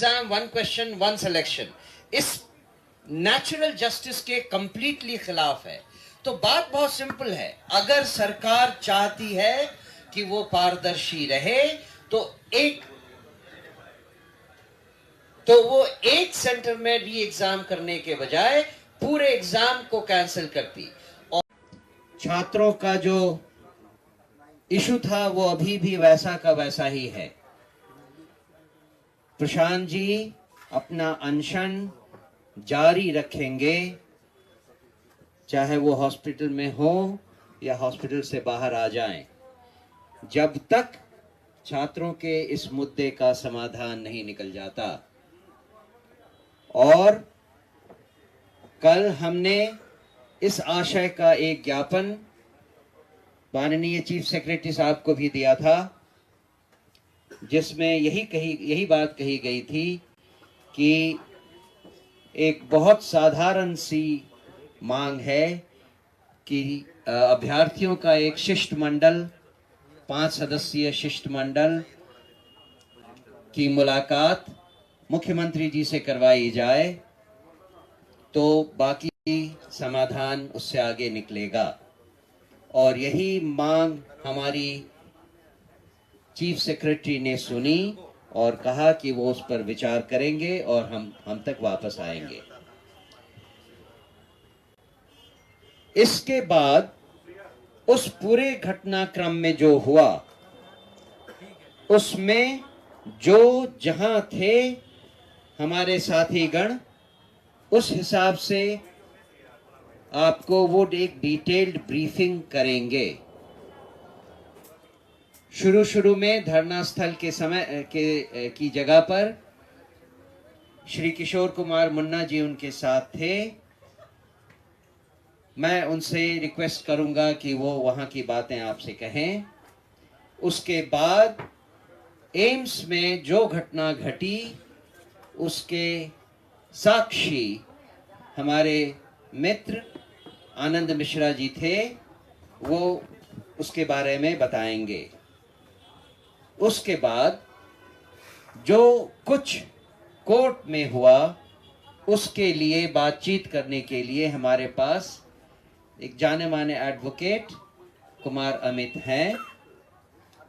Exam, one question, one selection इस natural justice के completely खिलाफ है। तो बात बहुत सिंपल है, अगर सरकार चाहती है कि वो पारदर्शी रहे तो वो एक सेंटर में री एग्जाम करने के बजाय पूरे एग्जाम को कैंसिल करती। और छात्रों का जो इशू था वो अभी भी वैसा का वैसा ही है। प्रशांत जी अपना अनशन जारी रखेंगे, चाहे वो हॉस्पिटल में हो या हॉस्पिटल से बाहर आ जाएं, जब तक छात्रों के इस मुद्दे का समाधान नहीं निकल जाता। और कल हमने इस आशय का एक ज्ञापन माननीय चीफ सेक्रेटरी साहब को भी दिया था, जिसमें यही बात कही गई थी कि एक बहुत साधारण सी मांग है कि अभ्यर्थियों का एक शिष्टमंडल, 5 सदस्यीय शिष्टमंडल की मुलाकात मुख्यमंत्री जी से करवाई जाए, तो बाकी समाधान उससे आगे निकलेगा। और यही मांग हमारी चीफ सेक्रेटरी ने सुनी और कहा कि वो उस पर विचार करेंगे और हम तक वापस आएंगे। इसके बाद उस पूरे घटनाक्रम में जो हुआ, उसमें जो जहां थे हमारे साथीगण, उस हिसाब से आपको वो एक डिटेल्ड ब्रीफिंग करेंगे। शुरू में धरना स्थल के समय की जगह पर श्री किशोर कुमार मुन्ना जी उनके साथ थे। मैं उनसे रिक्वेस्ट करूंगा कि वो वहां की बातें आपसे कहें। उसके बाद एम्स में जो घटना घटी उसके साक्षी हमारे मित्र आनंद मिश्रा जी थे, वो उसके बारे में बताएंगे। उसके बाद जो कुछ कोर्ट में हुआ उसके लिए बातचीत करने के लिए हमारे पास एक जाने माने एडवोकेट कुमार अमित हैं,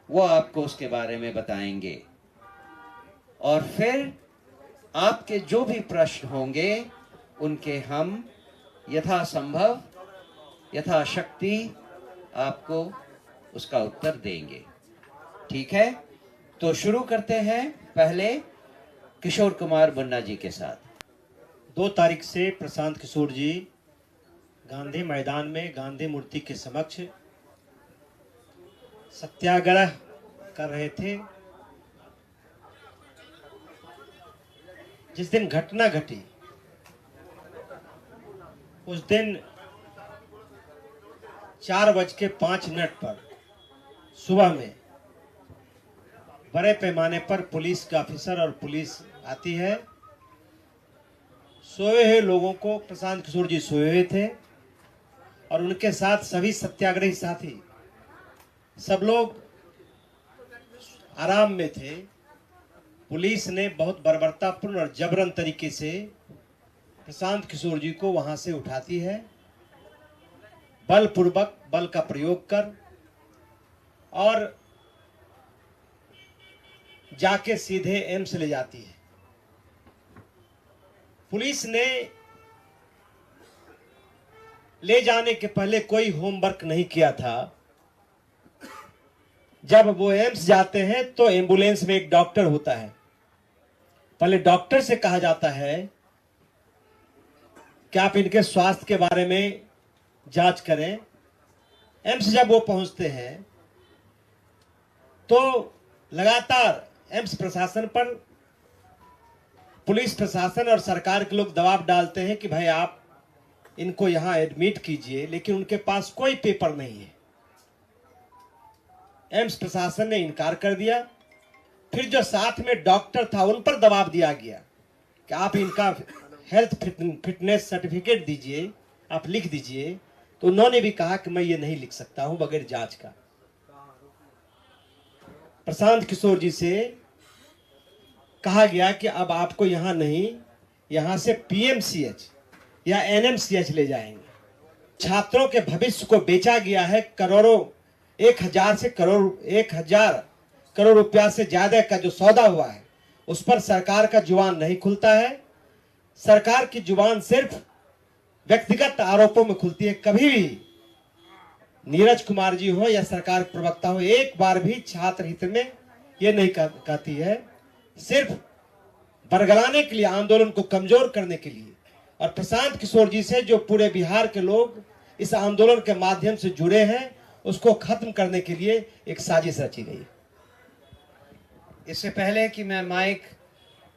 वो आपको उसके बारे में बताएंगे। और फिर आपके जो भी प्रश्न होंगे उनके हम यथासंभव यथाशक्ति आपको उसका उत्तर देंगे। ठीक है, तो शुरू करते हैं पहले किशोर कुमार मुन्ना जी के साथ। 2 तारीख से प्रशांत किशोर जी गांधी मैदान में गांधी मूर्ति के समक्ष सत्याग्रह कर रहे थे। जिस दिन घटना घटी उस दिन 4:05 पर सुबह में बड़े पैमाने पर पुलिस के ऑफिसर और पुलिस आती है। सोए हुए लोगों को, प्रशांत किशोर जी सोए हुए थे और उनके साथ सभी सत्याग्रही साथी, सब लोग आराम में थे। पुलिस ने बहुत बर्बरतापूर्ण और जबरन तरीके से प्रशांत किशोर जी को वहां से उठाती है, बलपूर्वक बल का प्रयोग कर, और जाके सीधे एम्स ले जाती है। पुलिस ने ले जाने के पहले कोई होमवर्क नहीं किया था। जब वो एम्स जाते हैं तो एम्बुलेंस में एक डॉक्टर होता है। पहले डॉक्टर से कहा जाता है कि आप इनके स्वास्थ्य के बारे में जांच करें। एम्स जब वो पहुंचते हैं तो लगातार एम्स प्रशासन पर पुलिस प्रशासन और सरकार के लोग दबाव डालते हैं कि भाई आप इनको यहां एडमिट कीजिए, लेकिन उनके पास कोई पेपर नहीं है। एम्स प्रशासन ने इनकार कर दिया। फिर जो साथ में डॉक्टर था उन पर दबाव दिया गया कि आप इनका हेल्थ फिटनेस सर्टिफिकेट दीजिए, आप लिख दीजिए। तो उन्होंने भी कहा कि मैं ये नहीं लिख सकता हूं बगैर जांच का। प्रशांत किशोर जी से कहा गया कि अब आपको यहां नहीं, यहां से पीएमसीएच या एनएमसीएच ले जाएंगे। छात्रों के भविष्य को बेचा गया है। करोड़ों, 1,000 करोड़ रुपया से ज्यादा का जो सौदा हुआ है, उस पर सरकार का जुबान नहीं खुलता है। सरकार की जुबान सिर्फ व्यक्तिगत आरोपों में खुलती है। कभी भी नीरज कुमार जी हो या सरकार के प्रवक्ता हो, एक बार भी छात्र हित में ये नहीं कहती है। सिर्फ बरगलाने के लिए, आंदोलन को कमजोर करने के लिए, और प्रशांत किशोर जी से जो पूरे बिहार के लोग इस आंदोलन के माध्यम से जुड़े हैं, उसको खत्म करने के लिए एक साजिश रची गई। इससे पहले कि मैं माइक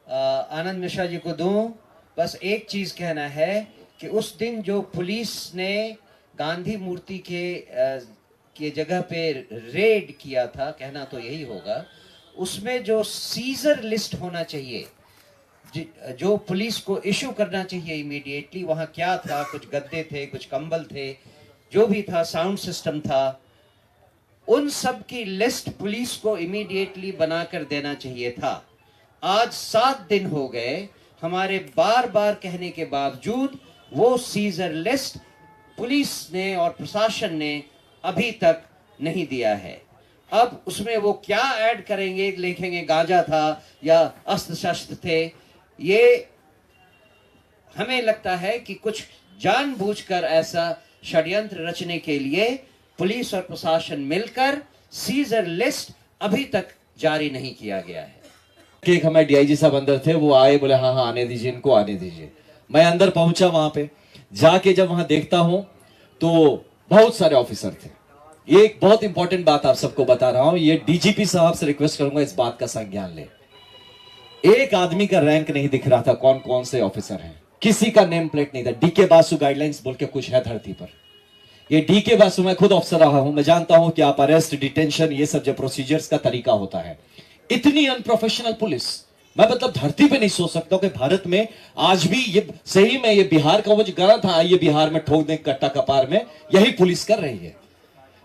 आनंद मिश्रा जी को दूं, बस एक चीज कहना है कि उस दिन जो पुलिस ने गांधी मूर्ति के जगह पे रेड किया था, कहना तो यही होगा, उसमें जो सीजर लिस्ट होना चाहिए, जो पुलिस को इशू करना चाहिए इमीडिएटली, वहां क्या था? कुछ गद्दे थे, कुछ कंबल थे, जो भी था, साउंड सिस्टम था, उन सब की लिस्ट पुलिस को इमीडिएटली बनाकर देना चाहिए था। आज 7 दिन हो गए, हमारे बार बार कहने के बावजूद वो सीजर लिस्ट पुलिस ने और प्रशासन ने अभी तक नहीं दिया है। अब उसमें वो क्या ऐड करेंगे, लिखेंगे गांजा था या अस्त्र शस्त्र थे। ये हमें लगता है कि कुछ जानबूझकर ऐसा षड्यंत्र रचने के लिए पुलिस और प्रशासन मिलकर सीजर लिस्ट अभी तक जारी नहीं किया गया है। एक हमारे डीआईजी साहब अंदर थे, वो आए, बोले हाँ हाँ आने दीजिए, इनको आने दीजिए। मैं अंदर पहुंचा, वहां पे जाके जब वहां देखता हूं तो बहुत सारे ऑफिसर थे। ये एक बहुत इंपॉर्टेंट बात आप सबको बता रहा हूं, ये डीजीपी साहब से रिक्वेस्ट करूंगा इस बात का संज्ञान ले। एक आदमी का रैंक नहीं दिख रहा था, कौन कौन से ऑफिसर हैं, किसी का नेम प्लेट नहीं था। डीके बासु गाइडलाइंस बोल के कुछ है धरती पर। ये डीके बासु, मैं खुद अफसर रहा हूं, मैं जानता हूं कि आप अरेस्ट, डिटेंशन, ये सब जो प्रोसीजर्स का तरीका होता है। इतनी अनप्रोफेशनल पुलिस मैं मतलब धरती पे नहीं सोच सकता हूं कि भारत में आज भी ये सही में, ये बिहार का वो जो गाना था, ये बिहार में ठोक दें कट्टा कपार में, यही पुलिस कर रही है।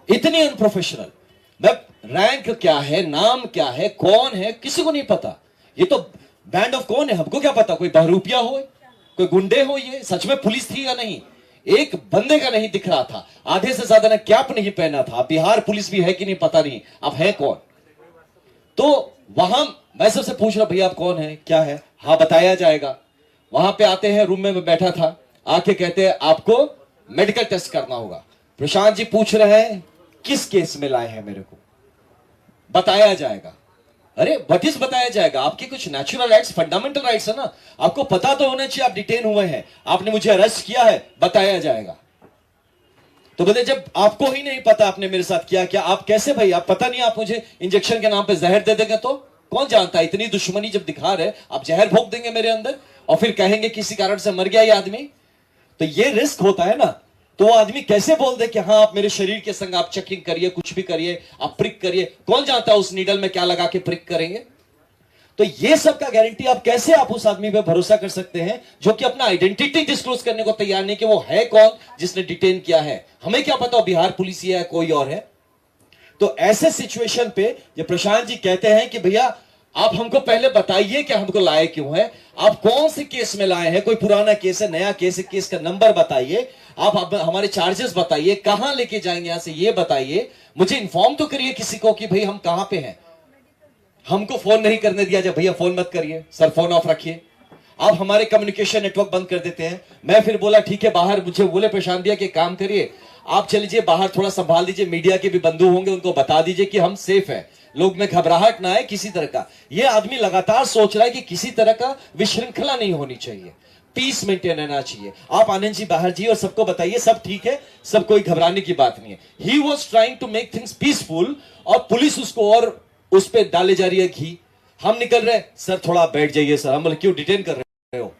इतनी अनप्रोफेशनल। मैं रैंक क्या है, नाम क्या है, कौन है, किसी को नहीं पता। ये तो बैंड ऑफ कौन है, हमको क्या पता? कोई बहरूपिया हो, कोई गुंडे हो, ये सच में पुलिस थी या नहीं? एक बंदे का नहीं दिख रहा था। आधे से ज्यादा ने कैप नहीं पहना था। बिहार पुलिस भी है कि नहीं पता नहीं, अब है कौन? तो वहां मैं सबसे पूछ रहा, भैया आप कौन है, क्या है? हाँ बताया जाएगा। वहां पे आते हैं, रूम में मैं बैठा था, आके कहते हैं आपको मेडिकल टेस्ट करना होगा। प्रशांत जी पूछ रहे हैं किस केस में लाए हैं मेरे को, बताया जाएगा। अरे व्हाट इज बताया जाएगा? आपके कुछ नेचुरल राइट्स, फंडामेंटल राइट्स है ना, आपको पता तो होना चाहिए आप डिटेन हुए हैं, आपने मुझे अरेस्ट किया है, बताया जाएगा। तो बोले जब आपको ही नहीं पता आपने मेरे साथ किया क्या, आप कैसे भाई, आप पता नहीं, आप मुझे इंजेक्शन के नाम पे जहर दे देंगे तो कौन जानता है? इतनी दुश्मनी जब दिखा रहे, आप जहर भोंक देंगे मेरे अंदर और फिर कहेंगे किसी कारण से मर गया ये आदमी, तो ये रिस्क होता है ना। तो वो आदमी कैसे बोल दे कि हाँ आप मेरे शरीर के संग आप चेकिंग करिए, कुछ भी करिए, आप प्रिक करिए, कौन जानता है उस नीडल में क्या लगा के प्रिक करेंगे? तो ये सब का गारंटी आप कैसे आप उस आदमी पे भरोसा कर सकते हैं जो कि अपना आइडेंटिटी डिस्क्लोज करने को तैयार नहीं कि वो है कौन जिसने डिटेन किया है? हमें क्या पता बिहार पुलिस है कोई और है? तो ऐसे सिचुएशन पे जब प्रशांत जी कहते हैं कि भैया आप हमको पहले बताइए कि हमको लाए क्यों है, आप कौन से केस में लाए हैं, कोई पुराना केस है, नया केस है, केस का नंबर बताइए, आप हमारे चार्जेस बताइए, कहां लेके जाएंगे यहां से ये बताइए, मुझे इन्फॉर्म तो करिए किसी को कि भाई हम कहां पे हैं। हमको फोन नहीं करने दिया जाए, भैया फोन मत करिए सर, फोन ऑफ रखिए। आप हमारे कम्युनिकेशन नेटवर्क बंद कर देते हैं। मैं फिर बोला ठीक है बाहर, मुझे बोले प्रशांत भैया कि काम करिए आप चल लीजिए बाहर, थोड़ा संभाल दीजिए, मीडिया के भी बंधु होंगे उनको बता दीजिए कि हम सेफ है, लोग में घबराहट ना है किसी तरह का। ये आदमी लगातार सोच रहा है कि किसी तरह का विश्रृंखला नहीं होनी चाहिए, पीस मेंटेन रहना चाहिए। आप आनंद जी बाहर जी और सबको बताइए सब ठीक है, सब कोई घबराने की बात नहीं है। He was trying to make things peaceful और पुलिस उसको और उस पर डाले जा रही है घी। हम निकल रहे, सर थोड़ा बैठ जाइए सर। हम बोले क्यों डिटेन कर रहे हो?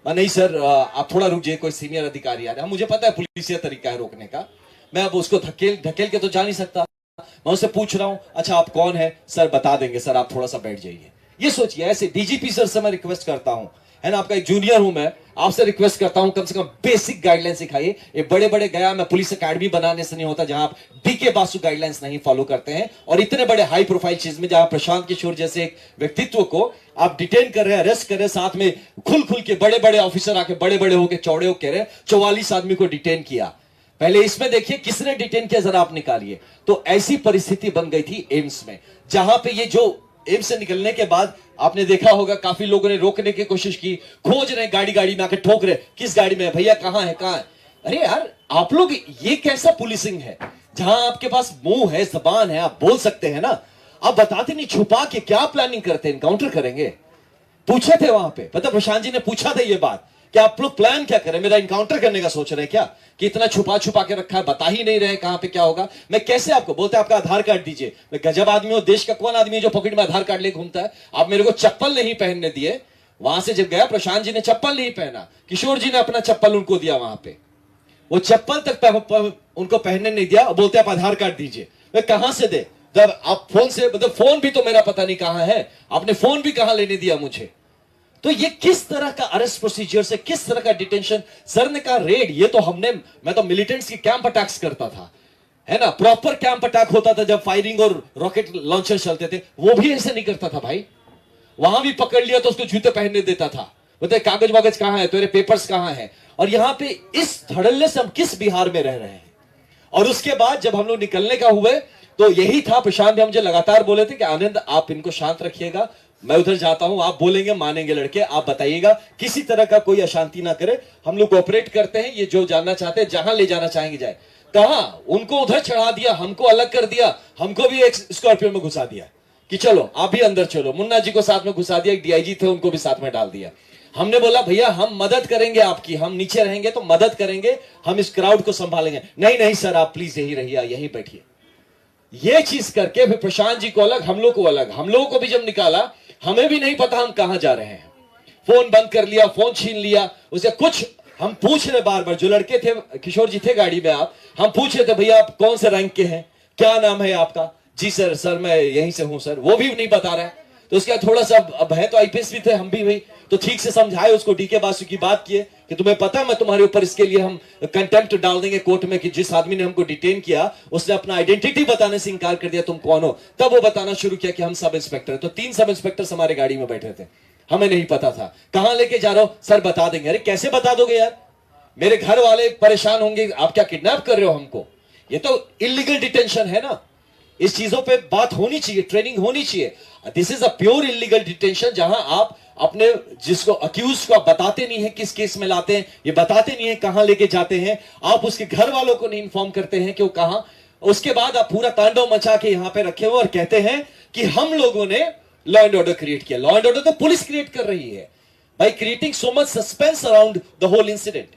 नहीं सर आप थोड़ा रुक जाइए, कोई सीनियर अधिकारी आ रहा है। मुझे पता है पुलिस तरीका है रोकने का, मैं अब उसको धकेल के तो जा नहीं सकता। मैं उससे पूछ रहा हूं अच्छा आप कौन है? सर बता देंगे सर, आप थोड़ा सा बैठ जाइए। ये सोचिए, ऐसे डीजीपी सर से मैं रिक्वेस्ट करता हूं, है ना, आपका एक जूनियर हूं मैं, आपसे रिक्वेस्ट करता हूं कम से कम बेसिक गाइडलाइन सिखाइए। ये बड़े बड़े गया मैं पुलिस अकेडमी बनाने से नहीं होता जहां आप डीके बासु गाइडलाइंस नहीं फॉलो करते हैं, और इतने बड़े हाई प्रोफाइल चीज में जहां प्रशांत किशोर जैसे एक व्यक्तित्व को आप डिटेन कर रहे हैं, अरेस्ट कर रहे हैं, साथ में खुल खुल के बड़े बड़े ऑफिसर आके बड़े बड़े होके चौड़े हो कह रहे हैं 44 आदमी को डिटेन किया। पहले इसमें देखिए किसने डिटेन किया, जरा आप निकालिए। तो ऐसी परिस्थिति बन गई थी एम्स में, जहां पे ये जो एम्स से निकलने के बाद आपने देखा होगा काफी लोगों ने रोकने की कोशिश की, खोज रहे, गाड़ी गाड़ी में आके ठोक रहे, किस गाड़ी में है भैया, कहां है कहां है। अरे यार आप लोग, ये कैसा पुलिसिंग है जहां आपके पास मुंह है, जबान है, आप बोल सकते हैं ना, आप बताते नहीं, छुपा के क्या प्लानिंग करते हैं, इनकाउंटर करेंगे। पूछे थे वहां पे, पता प्रशांत जी ने पूछा था ये बात कि आप लोग प्लान क्या करें, मेरा इनकाउंटर करने का सोच रहे हैं क्या, कि इतना छुपा छुपा के रखा है, बता ही नहीं रहे कहां पे क्या होगा। मैं कैसे आपको बोलते हैं आपका आधार कार्ड दीजिए, मैं गजब आदमी हूं, देश का कौन आदमी है जो पॉकेट में आधार कार्ड लेके घूमता है। आप मेरे को चप्पल नहीं पहनने दिए, वहां से जब गया प्रशांत जी ने चप्पल नहीं पहना, किशोर जी ने अपना चप्पल उनको दिया, वहां पे वो चप्पल तक उनको पहनने नहीं दिया, बोलते आप आधार कार्ड दीजिए। मैं कहां से दे, जब आप फोन से, मतलब फोन भी तो मेरा पता नहीं कहां है, आपने फोन भी कहां लेने दिया मुझे। तो ये किस तरह का अरेस्ट प्रोसीजर से, किस तरह का डिटेंशन। सर ने कहा रेड, ये तो हमने, मैं तो मिलिटेंट्स की कैंप अटैक्स करता था, है ना, प्रॉपर कैंप अटैक होता था जब फायरिंग और रॉकेट लॉन्चर चलते थे, वो भी ऐसे नहीं करता था भाई। वहां भी पकड़ लिया तो उसको जूते पहनने देता था, बोलते कागज वागज कहां है, तेरे पेपर्स कहां है। और यहां पे इस धड़ल्ले से हम किस बिहार में रह रहे हैं। और उसके बाद जब हम लोग निकलने का हुए तो यही था, प्रशांत भी मुझे लगातार बोले थे कि आनंद आप इनको शांत रखिएगा, मैं उधर जाता हूं, आप बोलेंगे मानेंगे लड़के, आप बताइएगा, किसी तरह का कोई अशांति ना करे, हम लोग कोऑपरेट करते हैं, ये जो जानना चाहते हैं जहां ले जाना चाहेंगे जाए। कहा उनको उधर चढ़ा दिया, हमको अलग कर दिया, हमको भी एक स्कॉर्पियो में घुसा दिया कि चलो आप भी अंदर चलो, मुन्ना जी को साथ में घुसा दिया, एक डीआईजी थे उनको भी साथ में डाल दिया। हमने बोला भैया हम मदद करेंगे आपकी, हम नीचे रहेंगे तो मदद करेंगे, हम इस क्राउड को संभालेंगे। नहीं नहीं सर आप प्लीज यही रहिए, यहीं बैठिए। ये चीज करके फिर प्रशांत जी को अलग, हम लोग को अलग, हम लोगों को भी जब निकाला हमें भी नहीं पता हम कहां जा रहे हैं, फोन बंद कर लिया, फोन छीन लिया, उसे कुछ हम पूछ रहे बार बार, जो लड़के थे, किशोर जी थे गाड़ी में, आप, हम पूछ रहे थे भैया आप कौन से रैंक के हैं, क्या नाम है आपका, जी सर, सर मैं यहीं से हूं सर, वो भी नहीं बता रहा है। तो उसके बाद थोड़ा सा, अब है तो आईपीएस भी थे, हम भी भाई, तो ठीक से समझाए उसको, डीके बासु की बात किए कि तुम्हें पता है मैं तुम्हारे ऊपर इसके लिए हम कंटेम्प्ट डाल देंगे कोर्ट में, कि जिस आदमी ने हमको डिटेन किया उसने अपना आइडेंटिटी बताने से इंकार कर दिया, तुम कौन हो। तब वो बताना शुरू किया कि हम सब इंस्पेक्टर है। तो 3 सब इंस्पेक्टर हमारे गाड़ी में बैठे थे, हमें नहीं पता था कहां लेके जा रहे हो, सर बता देंगे। अरे कैसे बता दोगे यार, मेरे घर वाले परेशान होंगे, आप क्या किडनैप कर रहे हो हमको, ये तो इलीगल डिटेंशन है ना। इस चीजों पे बात होनी चाहिए, ट्रेनिंग होनी चाहिए। This is a pure illegal detention, जहां आप अपने जिसको अक्यूज को आप बताते नहीं है किस केस में लाते हैं, ये बताते नहीं है कहां लेके जाते हैं, आप उसके घर वालों को नहीं इन्फॉर्म करते हैं कि वो कहां। उसके बाद आप पूरा तांडव मचा के यहां पे रखे हुए और कहते हैं कि हम लोगों ने लॉ एंड ऑर्डर क्रिएट किया। लॉ एंड ऑर्डर तो पुलिस क्रिएट कर रही है by creating so much suspense around the whole incident.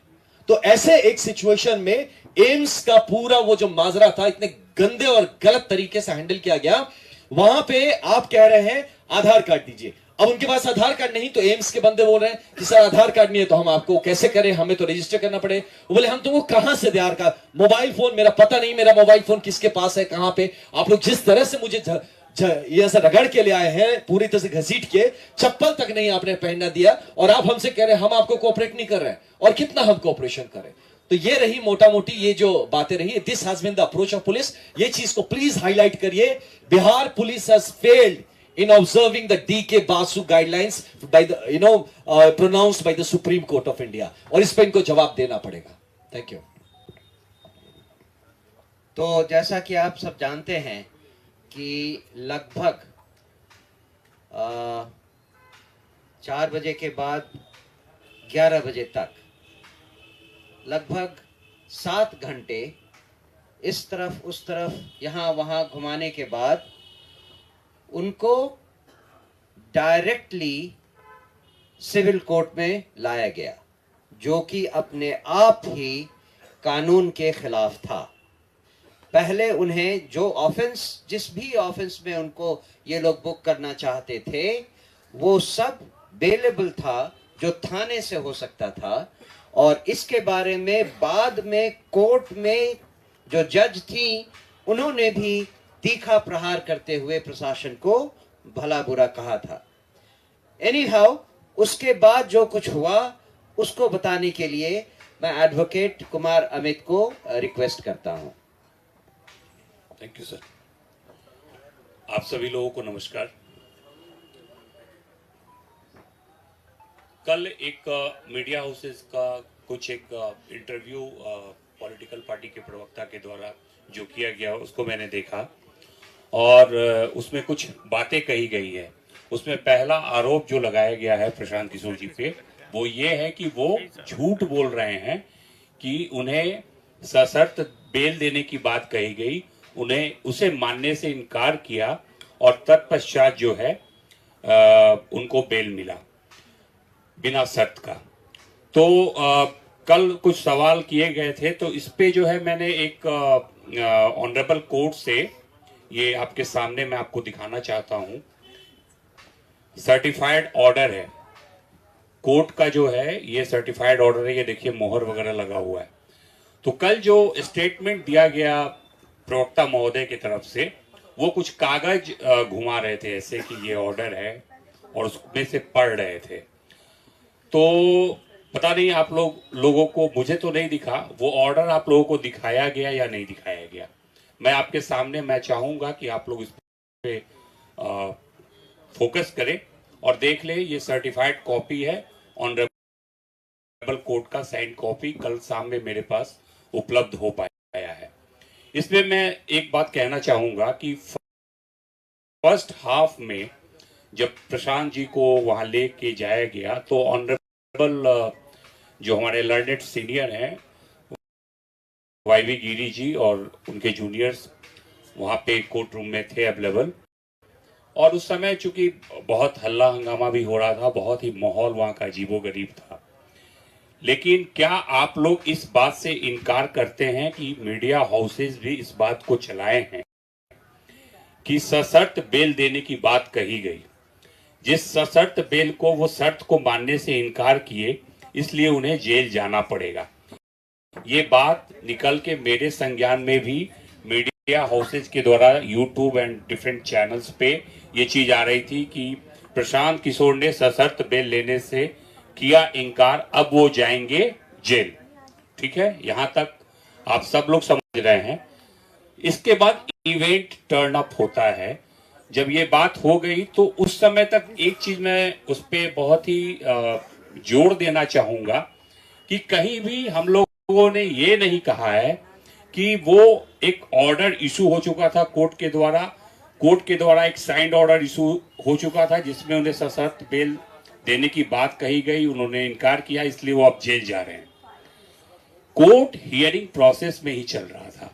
तो ऐसे एक सिचुएशन में एम्स का पूरा वो जो माजरा था, इतने गंदे और गलत तरीके से हैंडल किया गया। वहां पे आप कह रहे हैं आधार कार्ड दीजिए, अब उनके पास आधार कार्ड नहीं, तो एम्स के बंदे बोल रहे हैं कि सर आधार कार्ड नहीं है तो हम आपको कैसे करें, हमें तो रजिस्टर करना पड़े। वो बोले हम तुमको कहां से आधार कार्ड, मोबाइल फोन मेरा पता नहीं, मेरा मोबाइल फोन किसके पास है, कहां पे। आप लोग जिस तरह से मुझे ये ऐसा रगड़ के ले आए हैं, पूरी तरह से घसीट के, चप्पल तक नहीं आपने पहनना दिया, और आप हमसे कह रहे हैं हम आपको कोऑपरेट नहीं कर रहे हैं, और कितना हम कोऑपरेशन करें। तो ये रही मोटा मोटी ये जो बातें रही, this has been the approach of police. ये चीज को प्लीज हाईलाइट करिए, Bihar police has failed in observing the D.K. Basu guidelines by the, pronounced by the Supreme Court of India, और इस पे इनको जवाब देना पड़ेगा। Thank you. तो जैसा कि आप सब जानते हैं कि लगभग 4 बजे के बाद 11 बजे तक लगभग 7 घंटे इस तरफ उस तरफ यहाँ वहाँ घुमाने के बाद उनको डायरेक्टली सिविल कोर्ट में लाया गया, जो कि अपने आप ही कानून के खिलाफ था। पहले उन्हें जो ऑफेंस, जिस भी ऑफेंस में उनको ये लोग बुक करना चाहते थे, वो सब बेलेबल था, जो थाने से हो सकता था। और इसके बारे में बाद में कोर्ट में जो जज थी, उन्होंने भी तीखा प्रहार करते हुए प्रशासन को भला बुरा कहा था। एनीहाउ, उसके बाद जो कुछ हुआ उसको बताने के लिए मैं एडवोकेट कुमार अमित को रिक्वेस्ट करता हूं। Thank you sir. आप सभी लोगों को नमस्कार। कल एक मीडिया हाउसेस का कुछ एक इंटरव्यू पॉलिटिकल पार्टी के प्रवक्ता के द्वारा जो किया गया उसको मैंने देखा और उसमें कुछ बातें कही गई है। उसमें पहला आरोप जो लगाया गया है प्रशांत किशोर जी पे वो ये है कि वो झूठ बोल रहे हैं कि उन्हें सशर्त बेल देने की बात कही गई, उन्हें उसे मानने से इनकार किया और तत्पश्चात जो है उनको बेल मिला बिना शर्त का। तो कल कुछ सवाल किए गए थे, तो इस पे जो है मैंने एक ऑनरेबल कोर्ट से ये आपके सामने मैं आपको दिखाना चाहता हूं। सर्टिफाइड ऑर्डर है कोर्ट का, जो है ये सर्टिफाइड ऑर्डर है, ये देखिए मोहर वगैरह लगा हुआ है। तो कल जो स्टेटमेंट दिया गया प्रवक्ता महोदय की तरफ से वो कुछ कागज घुमा रहे थे ऐसे कि ये ऑर्डर है और उसमें से पढ़ रहे थे। तो पता नहीं आप लोगों को, मुझे तो नहीं दिखा वो ऑर्डर आप लोगों को दिखाया गया या नहीं दिखाया गया। मैं आपके सामने मैं चाहूंगा कि आप लोग इस पे फोकस करें और देख ले। ये सर्टिफाइड कॉपी है, ऑनरेबल कोर्ट का साइन कॉपी कल शाम में मेरे पास उपलब्ध हो पाया है। इसमें मैं एक बात कहना चाहूंगा कि फर्स्ट हाफ में जब प्रशांत जी को वहां लेके जाया गया तो ऑनरेबल जो हमारे लर्नेड सीनियर हैं वाईवी गिरी जी और उनके जूनियर्स वहां पे कोर्ट रूम में थे अवेलेबल। और उस समय चूंकि बहुत हल्ला हंगामा भी हो रहा था, बहुत ही माहौल वहां का अजीबोगरीब था। लेकिन क्या आप लोग इस बात से इनकार करते हैं कि मीडिया हाउसेस भी इस बात को चलाए हैं कि सशर्त बेल देने की बात कही गई, जिस सशर्त बेल को वो शर्त को मानने से इनकार किए इसलिए उन्हें जेल जाना पड़ेगा। ये बात निकल के मेरे संज्ञान में भी मीडिया हाउसेज के द्वारा यूट्यूब एंड डिफरेंट चैनल्स पे ये चीज आ रही थी कि प्रशांत किशोर ने सशर्त बेल लेने से किया इनकार, अब वो जाएंगे जेल। ठीक है, यहां तक आप सब लोग समझ रहे हैं। इसके बाद इवेंट टर्न अप होता है। जब ये बात हो गई तो उस समय तक एक चीज मैं उस पर बहुत ही जोर देना चाहूंगा कि कहीं भी हम लोगों ने ये नहीं कहा है कि वो एक ऑर्डर इशू हो चुका था कोर्ट के द्वारा एक साइंड ऑर्डर इशू हो चुका था जिसमें उन्हें सशर्त बेल देने की बात कही गई, उन्होंने इनकार किया, इसलिए वो अब जेल जा रहे हैं। कोर्ट हियरिंग प्रोसेस में ही चल रहा था।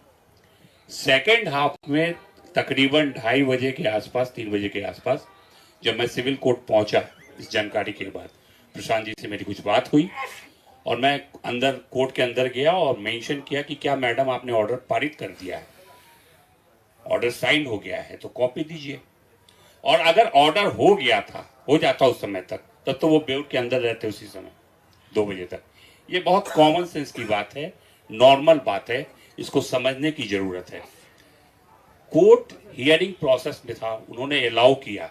सेकेंड हाफ में तकरीबन 2:30 बजे के आसपास, 3 बजे के आसपास जब मैं सिविल कोर्ट पहुंचा, इस जानकारी के बाद प्रशांत जी से मेरी कुछ बात हुई और मैं अंदर कोर्ट के अंदर गया और मेंशन किया कि क्या मैडम आपने ऑर्डर पारित कर दिया है, ऑर्डर साइन हो गया है तो कॉपी दीजिए। और अगर ऑर्डर हो जाता उस समय तक, तब तो वो बेउट के अंदर रहते उसी समय 2 बजे तक। ये बहुत कॉमन सेंस की बात है, नॉर्मल बात है, इसको समझने की जरूरत है। कोर्ट हियरिंग प्रोसेस में था, उन्होंने अलाउ किया,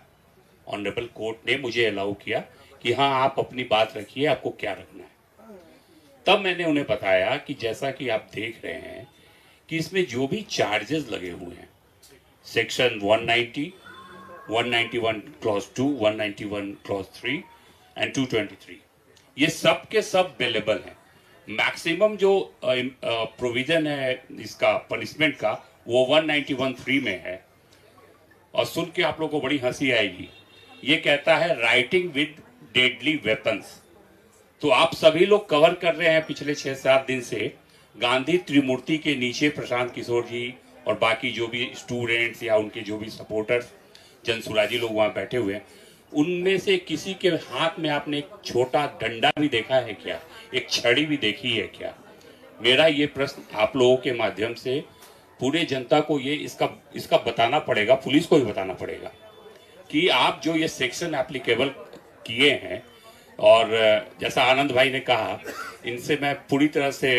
ऑनरेबल कोर्ट ने मुझे अलाउ किया कि हाँ आप अपनी बात रखिए, आपको क्या रखना है। तब मैंने उन्हें बताया कि जैसा कि आप देख रहे हैं कि इसमें जो भी चार्जेस लगे हुए हैं, सेक्शन 190, 191 क्लॉज 2, 191 क्लॉज 3 एंड 223, ये सब के सब अवेलेबल हैं। मैक्सिमम जो प्रोविजन है इसका पनिशमेंट का वो 191(3) में है। और सुन के आप लोग को बड़ी हंसी आएगी, ये कहता है राइटिंग विद डेडली वेपन्स। तो आप सभी लोग कवर कर रहे हैं पिछले 6-7 दिन से गांधी त्रिमूर्ति के नीचे प्रशांत किशोर जी और बाकी जो भी स्टूडेंट्स या उनके जो भी सपोर्टर्स जनसुराजी लोग वहां बैठे हुए हैं, उनमें से किसी के हाथ में आपने एक छोटा डंडा भी देखा है क्या, एक छड़ी भी देखी है क्या? मेरा ये प्रश्न आप लोगों के माध्यम से पूरे जनता को ये इसका बताना पड़ेगा, पुलिस को भी बताना पड़ेगा कि आप जो ये सेक्शन एप्लीकेबल किए हैं, और जैसा आनंद भाई ने कहा, इनसे मैं पूरी तरह से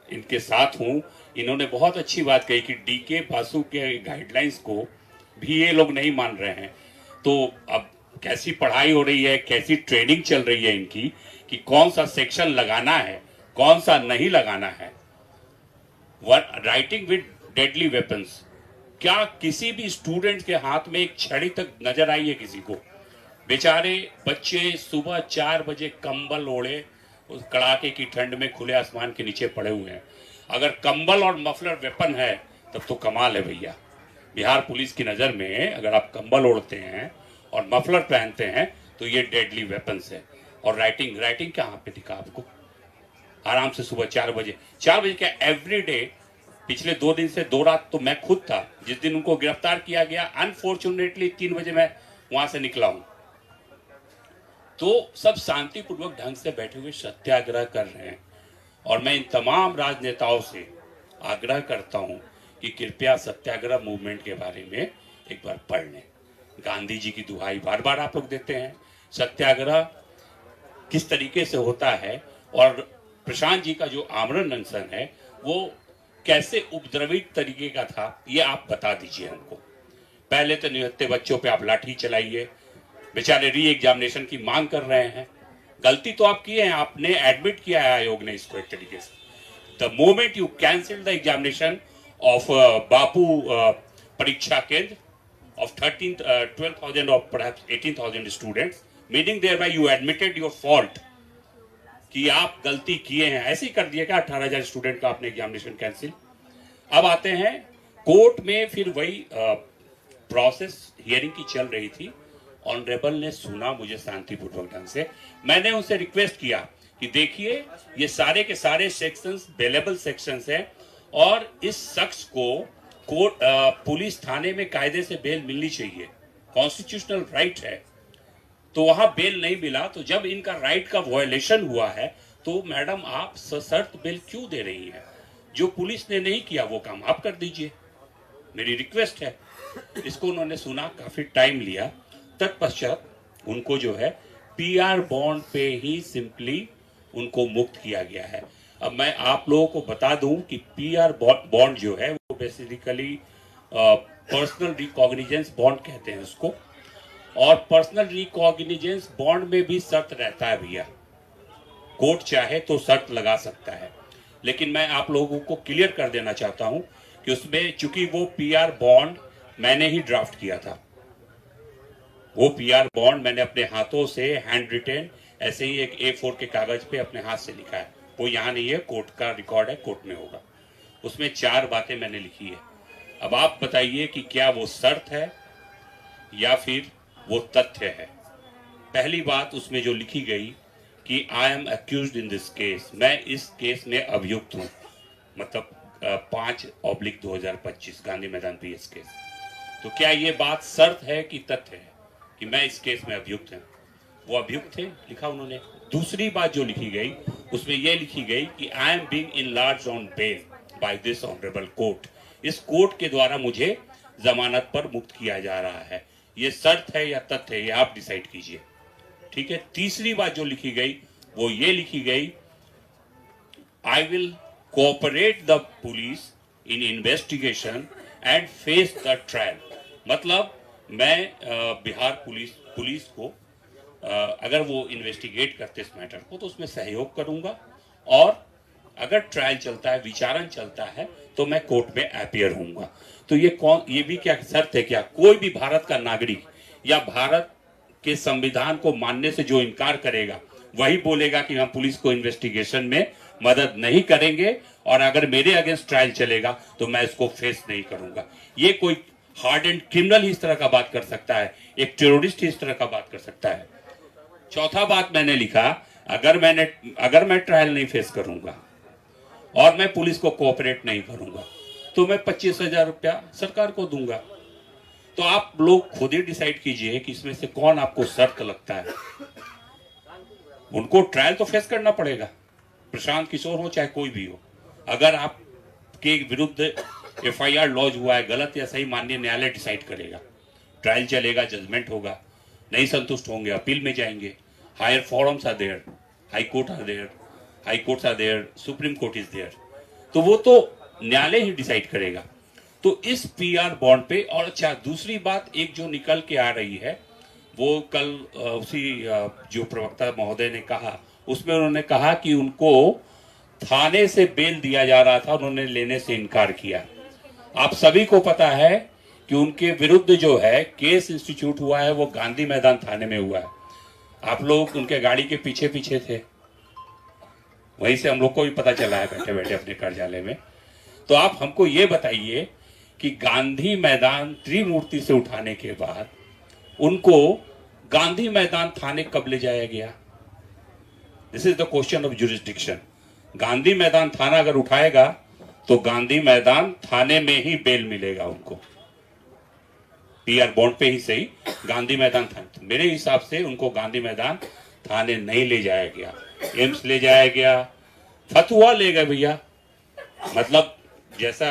इनके साथ हूं। इन्होंने बहुत अच्छी बात कही कि डीके बासु के गाइडलाइंस को भी ये लोग नहीं मान रहे हैं। तो अब कैसी पढ़ाई हो रही है, कैसी ट्रेनिंग चल रही है इनकी, कि कौन सा सेक्शन लगाना है, कौन सा नहीं लगाना है। राइटिंग विद डेडली वेपन्स, क्या किसी भी स्टूडेंट के हाथ में एक छड़ी तक नजर आई है किसी को? बेचारे बच्चे सुबह 4 बजे कंबल ओढ़े उस कड़ाके की ठंड में खुले आसमान के नीचे पड़े हुए हैं। अगर कंबल और मफलर वेपन है तब तो कमाल है भैया। बिहार पुलिस की नज़र में अगर आप कंबल ओढ़ते हैं और मफलर पहनते हैं तो ये डेडली वेपन्स है। और राइटिंग कहाँ पे दिखा आपको? आराम से सुबह 4 बजे क्या एवरी डे पिछले 2 दिन से 2 रात तो मैं खुद था जिस दिन उनको गिरफ्तार किया गया। अनफॉर्चुनेटली 3 बजे मैं वहां से निकला हूं। तो सब शांतिपूर्वक ढंग से बैठे हुए सत्याग्रह कर रहे हैं। और मैं इन तमाम राजनेताओं से आग्रह करता हूं कि कृपया सत्याग्रह मूवमेंट के बारे में एक बार पढ़ लें। गांधी जी की दुहाई बार बार आप लोग देते हैं। सत्याग्रह किस तरीके से होता है और प्रशांत जी का जो आमरण अनशन है वो कैसे उपद्रवित तरीके का था, ये आप बता दीजिए हमको। पहले तो निहत्थे बच्चों पे आप लाठी चलाइए, बेचारे री एग्जामिनेशन की मांग कर रहे हैं। गलती तो आप किए हैं, आपने एडमिट किया है आयोग ने इसको एक तरीके से। The moment you cancel the examination of Bapu परीक्षा केंद्र of 12,000 or perhaps 18,000 students, meaning thereby you admitted your fault कि आप गलती किए हैं। ऐसे ही कर दिया क्या 18,000 स्टूडेंट का आपने एग्जामिनेशन कैंसिल। अब आते हैं कोर्ट में, फिर वही प्रोसेस हियरिंग की चल रही थी। ऑनरेबल ने सुना मुझे शांतिपूर्वक ढंग से। मैंने उनसे रिक्वेस्ट किया कि देखिए ये सारे के सारे सेक्शंस बेलेबल सेक्शंस हैं और इस शख्स को कोर्ट पुलिस थाने में कायदे से बेल मिलनी चाहिए, कॉन्स्टिट्यूशनल राइट है। तो वहां बेल नहीं मिला, तो जब इनका राइट का वायलेशन हुआ है तो मैडम आप सशर्त बेल क्यों दे रही हैं? जो पुलिस ने नहीं किया वो काम आप कर दीजिए, मेरी रिक्वेस्ट है। इसको उन्होंने सुना, काफी टाइम लिया। तत्पश्चात उनको जो है पीआर बॉन्ड पे ही सिंपली उनको मुक्त किया गया है। अब मैं आप लोगों को बता दूं कि पीआर बॉन्ड जो है वो बेसिकली पर्सनल रिकॉग्निजेंस बॉन्ड कहते हैं उसको। और पर्सनल रिकॉग्निजेंस बॉन्ड में भी शर्त रहता है भैया, कोर्ट चाहे तो शर्त लगा सकता है। लेकिन मैं आप लोगों को क्लियर कर देना चाहता हूं कि उसमें चूंकि वो पीआर बॉन्ड मैंने ही ड्राफ्ट किया था, वो पीआर बॉन्ड मैंने अपने हाथों से हैंड रिटेन ऐसे ही एक A4 के कागज पे अपने हाथ से लिखा है। वो यहाँ नहीं है, कोर्ट का रिकॉर्ड है, कोर्ट में होगा। उसमें 4 बातें मैंने लिखी है। अब आप बताइए कि क्या वो शर्त है या फिर वो तथ्य है। पहली बात उसमें जो लिखी गई कि I M accused in this case, मैं इस केस में अभियुक्त हूँ, मतलब 5/2025 गांधी मैदान PS केस। तो क्या ये बात शर्त है कि तथ्य है कि मैं इस केस में अभियुक्त हूँ? वो अभियुक्त थे, लिखा उन्होंने। दूसरी बात जो लिखी गई उसमें यह लिखी गई कि I am being enlarged on bail by this honourable court, इस कोर्ट के द्वारा मुझे जमानत पर मुक्त किया जा रहा है। ये शर्त है या तथ्य है, ये आप डिसाइड कीजिए, ठीक है। तीसरी बात जो लिखी गई वो ये लिखी गई, I will cooperate the police in investigation and face the trial. मतलब मैं बिहार पुलिस को अगर वो इन्वेस्टिगेट करते इस मैटर को तो उसमें सहयोग करूंगा, और अगर ट्रायल चलता है, विचारण चलता है, तो मैं कोर्ट में अपीयर होऊंगा। तो ये भी क्या शर्त है? क्या कोई भी भारत का नागरिक या भारत के संविधान को मानने से जो इनकार करेगा वही बोलेगा कि हम पुलिस को इन्वेस्टिगेशन में मदद नहीं करेंगे, और अगर मेरे अगेंस्ट ट्रायल चलेगा तो मैं इसको फेस नहीं करूंगा। ये कोई हार्ड एंड क्रिमिनल ही इस तरह का बात कर सकता है, एक टेररिस्ट ही इस तरह का बात कर सकता है। चौथा बात मैंने लिखा, अगर मैं ट्रायल नहीं फेस करूंगा और मैं पुलिस को कोऑपरेट नहीं करूंगा तो मैं 25,000 रुपया सरकार को दूंगा। तो आप लोग खुद ही डिसाइड कीजिए कि इसमें से कौन आपको शर्त लगता है। उनको ट्रायल तो फेस करना पड़ेगा, प्रशांत किशोर हो चाहे कोई भी हो। अगर आपके विरुद्ध FIR लॉन्च हुआ है, गलत या सही माननीय न्यायालय डिसाइड करेगा, ट्रायल चलेगा, जजमेंट होगा, नहीं संतुष्ट होंगे अपील में जाएंगे, higher forums are there, high courts are there, Supreme Court is there, तो वो तो न्यायालय ही डिसाइड करेगा। तो इस PR बॉन्ड पे, और अच्छा दूसरी बात एक जो निकल के आ रही है वो कल उसी जो प्रवक्ता महोदय ने कहा उसमें उन्होंने कहा कि उनको थाने से बेल दिया जा रहा था, उन्होंने लेने से इनकार किया। आप सभी को पता है कि उनके विरुद्ध जो है केस इंस्टीट्यूट हुआ है वो गांधी मैदान थाने में हुआ है। आप लोग उनके गाड़ी के पीछे पीछे थे, वहीं से हम लोग को भी पता चला है बैठे बैठे अपने कार्यालय में। तो आप हमको ये बताइए कि गांधी मैदान त्रिमूर्ति से उठाने के बाद उनको गांधी मैदान थाने कब ले जाया गया? This is the question of jurisdiction. Gandhi मैदान थाना अगर उठाएगा तो गांधी मैदान थाने में ही बेल मिलेगा उनको, पीआर बॉन्ड पे ही सही, गांधी मैदान थाने। मेरे हिसाब से उनको गांधी मैदान थाने नहीं ले जाया गया, एम्स ले जाया गया, फतुआ ले गए भैया। मतलब जैसा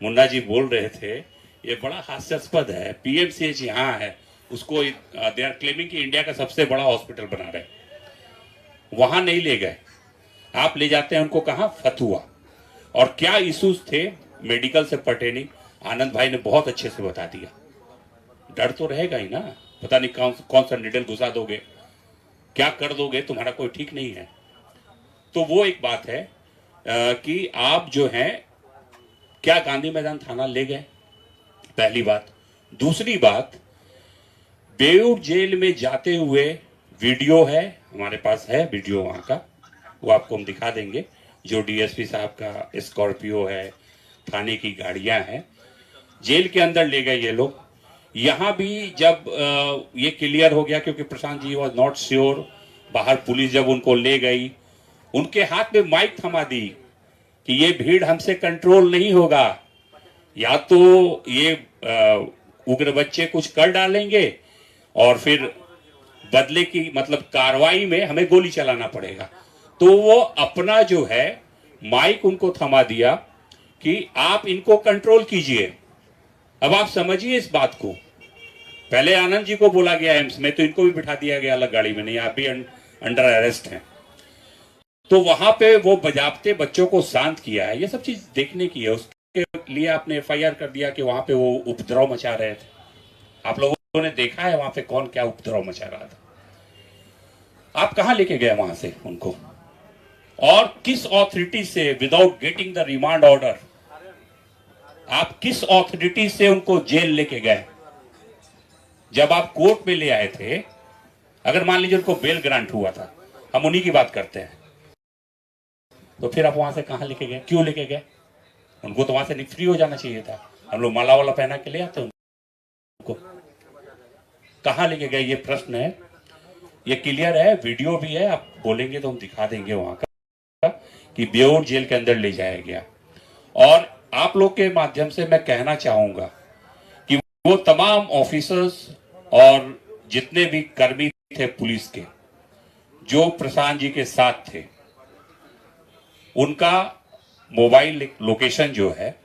मुन्ना जी बोल रहे थे, ये बड़ा हास्यास्पद है। पीएमसीएच यहाँ है, उसको दे आर क्लेमिंग कि इंडिया का सबसे बड़ा हॉस्पिटल बना रहे, वहां नहीं ले गए। आप ले जाते हैं उनको कहाँ? फतुआ। और क्या इश्यूज थे मेडिकल से पर्टेनिंग, आनंद भाई ने बहुत अच्छे से बता दिया। डर तो रहेगा ही ना, पता नहीं कौन सा निडल घुसा दोगे, क्या कर दोगे, तुम्हारा कोई ठीक नहीं है। तो वो एक बात है कि आप जो हैं क्या गांधी मैदान थाना ले गए, पहली बात। दूसरी बात, बेऊर जेल में जाते हुए वीडियो है, हमारे पास है वीडियो वहां का, वो आपको हम दिखा देंगे। जो डीएसपी साहब का स्कॉर्पियो है, थाने की गाड़ियां हैं, जेल के अंदर ले गए ये लोग। यहां भी जब ये क्लियर हो गया, क्योंकि Prashant ji was not sure, बाहर पुलिस जब उनको ले गई, उनके हाथ में माइक थमा दी कि ये भीड़ हमसे कंट्रोल नहीं होगा, या तो ये उग्र बच्चे कुछ कर डालेंगे और फिर बदले की मतलब कार्रवाई में हमें गोली चलाना पड़ेगा। तो वो अपना जो है माइक उनको थमा दिया कि आप इनको कंट्रोल कीजिए। अब आप समझिए इस बात को। पहले आनंद जी को बोला गया एम्स में, तो इनको भी बिठा दिया गया अलग गाड़ी में, नहीं आप भी अंडर अरेस्ट हैं। तो वहां पे वो बजाबते बच्चों को शांत किया है, ये सब चीज देखने की है। उसके लिए आपने एफआईआर कर दिया कि वहां पे वो उपद्रव मचा रहे थे। आप लोगों ने देखा है वहां पे कौन क्या उपद्रव मचा रहा था। आप कहां लेके गए वहां से उनको, और किस ऑथोरिटी से, without getting the remand order, आप किस ऑथोरिटी से उनको जेल लेके गए? जब आप कोर्ट में ले आए थे, अगर मान लीजिए उनको बेल ग्रांट हुआ था, हम उन्हीं की बात करते हैं, तो फिर आप वहां से कहां लेके गए, क्यों लेके गए? उनको तो वहां से फ्री हो जाना चाहिए था। हम लोग माला वाला पहना के ले आते उनको, कहां लेके गए, ये प्रश्न है। ये क्लियर है, वीडियो भी है, आप बोलेंगे तो हम दिखा देंगे वहां का कि बेऊर जेल के अंदर ले जाया गया। और आप लोग के माध्यम से मैं कहना चाहूंगा कि वो तमाम ऑफिसर्स और जितने भी कर्मी थे पुलिस के जो प्रशांत जी के साथ थे, उनका मोबाइल लोकेशन जो है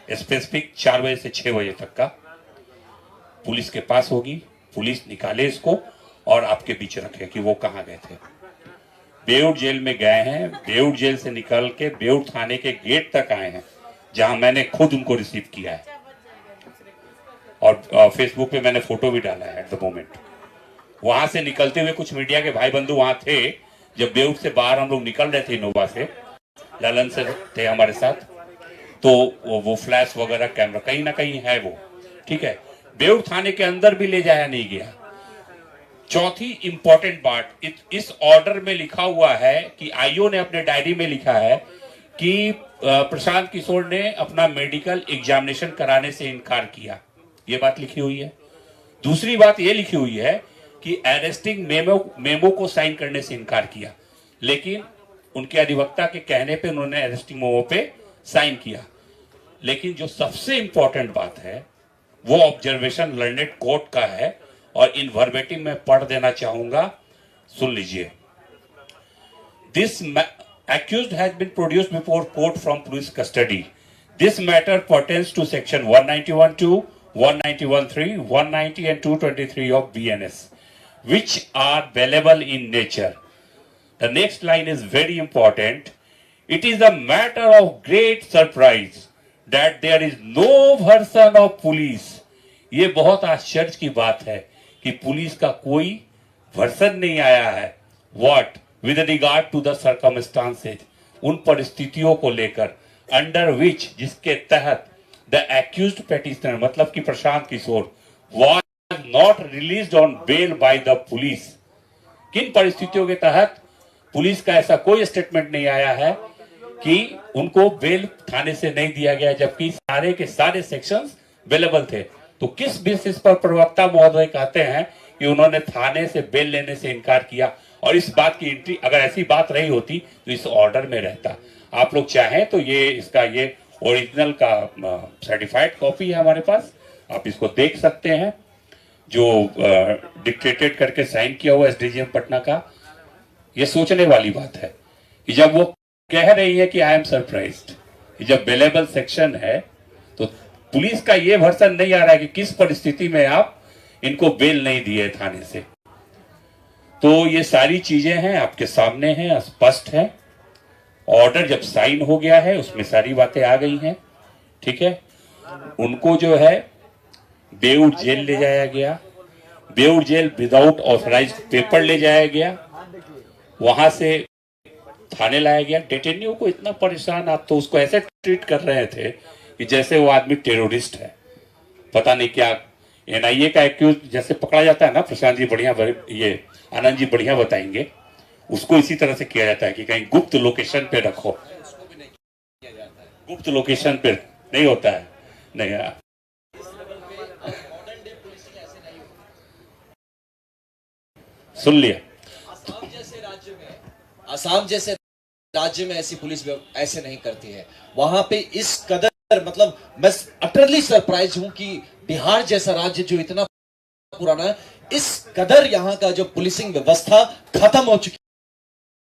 स्पेसिफिक 4 बजे से 6 बजे तक का पुलिस के पास होगी। पुलिस निकाले इसको और आपके बीच रखे कि वो कहां गए थे। बेऊर जेल में गए हैं, बेऊर जेल से निकल के बेऊर थाने के गेट तक आए हैं, जहां मैंने खुद उनको रिसीव किया है, और फेसबुक पे मैंने फोटो भी डाला है एट द मोमेंट। वहां से निकलते हुए कुछ मीडिया के भाई बंधु वहां थे, जब बेऊर से बाहर हम लोग निकल रहे थे इनोवा से, ललन से थे हमारे साथ, तो वो फ्लैश वगैरह कैमरा कहीं ना कहीं है वो, ठीक है। बेऊर थाने के अंदर भी ले जाया नहीं गया। चौथी इंपॉर्टेंट बात, इस ऑर्डर में लिखा हुआ है कि आईओ ने अपने डायरी में लिखा है कि प्रशांत किशोर ने अपना मेडिकल एग्जामिनेशन कराने से इनकार किया, ये बात लिखी हुई है। दूसरी बात ये लिखी हुई है कि अरेस्टिंग मेमो को साइन करने से इनकार किया, लेकिन उनके अधिवक्ता के कहने पे उन्होंने अरेस्टिंग मेमो पे साइन किया। लेकिन जो सबसे इंपॉर्टेंट बात है वो ऑब्जर्वेशन लर्नेड कोर्ट का है, और इन वर्बेटिम में पढ़ देना चाहूंगा, सुन लीजिए। This accused has been produced before court from police custody. This matter pertains to section 191(2), 191(3), 190 and 223 of BNS, which are bailable in nature. The next line is very important. It is a matter of great surprise that there is no version of police. ये बहुत आश्चर्य की बात है कि police का कोई version नहीं आया है what with regard to the circumstances, उन परिस्थितियों को लेकर अंडर विच, जिसके तहत द एक्यूज्ड पेटिशनर मतलब कि Prashant Kishor was not released on bail by the police. किन परिस्थितियों के तहत पुलिस का ऐसा कोई स्टेटमेंट नहीं आया है कि उनको बेल थाने से नहीं दिया गया, जबकि सारे के सारे सेक्शंस अवेलेबल थे। तो किस बेसिस पर प्रवक्ता महोदय कहते हैं कि उन्होंने थाने से बेल लेने से इनकार किया? और इस बात की एंट्री अगर ऐसी बात रही होती तो इस ऑर्डर में रहता। आप लोग चाहें तो ये इसका ये ओरिजिनल का सर्टिफाइड कॉपी है हमारे पास, आप इसको देख सकते हैं, जो डिक्टेटेड करके साइन किया हुआ एसडीजीएम पटना का। ये सोचने वाली बात है कि जब वो कह रही है कि आई एम सरप्राइज्ड, जब अवेलेबल सेक्शन है तो पुलिस का ये वर्सन नहीं आ रहा है कि किस परिस्थिति में आप इनको बेल नहीं दिए थाने से। तो ये सारी चीजें हैं आपके सामने हैं, स्पष्ट है। ऑर्डर जब साइन हो गया है उसमें सारी बातें आ गई हैं, ठीक है। उनको जो है बेउड जेल ले जाया गया, बेउड जेल विदाउट ऑथराइज्ड पेपर ले जाया गया, वहां से थाने लाया गया। डिटेन्यू को इतना परेशान, आप तो उसको ऐसे ट्रीट कर रहे थे कि जैसे वो आदमी टेररिस्ट है, पता नहीं क्या। एनआईए का एक्यूज जैसे पकड़ा जाता है ना, प्रशांत जी बढ़िया, ये आनंद जी बढ़िया बताएंगे, उसको इसी तरह से किया जाता है कि कहीं गुप्त लोकेशन पे रखो। गुप्त लोकेशन पे नहीं होता है, नहीं। सुन लिया। आसाम जैसे राज्य में ऐसी पुलिस ऐसे नहीं करती है। वहां पे इस कदर, मतलब मैं अटरली सरप्राइज हूं कि बिहार जैसा राज्य जो इतना पुराना है, इस कदर यहाँ का जो पुलिसिंग व्यवस्था खत्म हो चुकी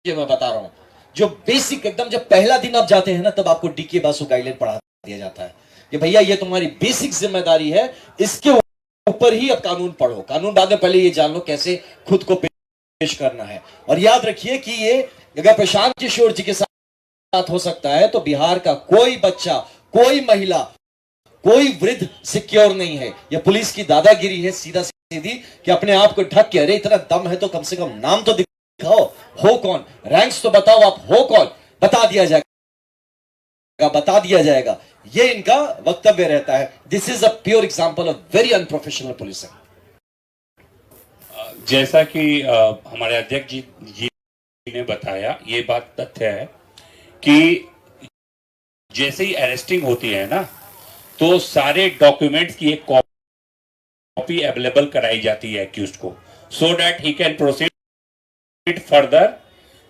है। मैं बता रहा हूं, जो बेसिक एकदम, जब पहला दिन आप जाते हैं ना, तब आपको डीके बासु गाइडलाइन पढ़ा दिया जाता है कि भैया ये तुम्हारी बेसिक जिम्मेदारी है, इसके ऊपर ही अब कानून पढ़ो। कानून बाद में, पहले ये जान लो कैसे खुद को पेश करना है। और याद रखिए कि ये अगर प्रशांत किशोर जी के साथ हो सकता है तो बिहार का कोई बच्चा, कोई महिला, कोई वृद्ध सिक्योर नहीं है। यह पुलिस की दादागिरी है सीधा सीधी कि अपने आप को ढक के, अरे इतना दम है तो कम से कम नाम तो दिखाओ, हो कौन, रैंक्स तो बताओ आप हो कौन, बता दिया जाएगा, बता दिया जाएगा। ये इनका वक्तव्य रहता है। This is a pure example of very unprofessional policing. जैसा कि हमारे अध्यक्ष जी ने बताया, ये बात तथ्य है कि जैसे ही अरेस्टिंग होती है ना, तो सारे डॉक्यूमेंट्स की एक कॉपी अवेलेबल कराई जाती है एक्यूज्ड को, so that he can proceed further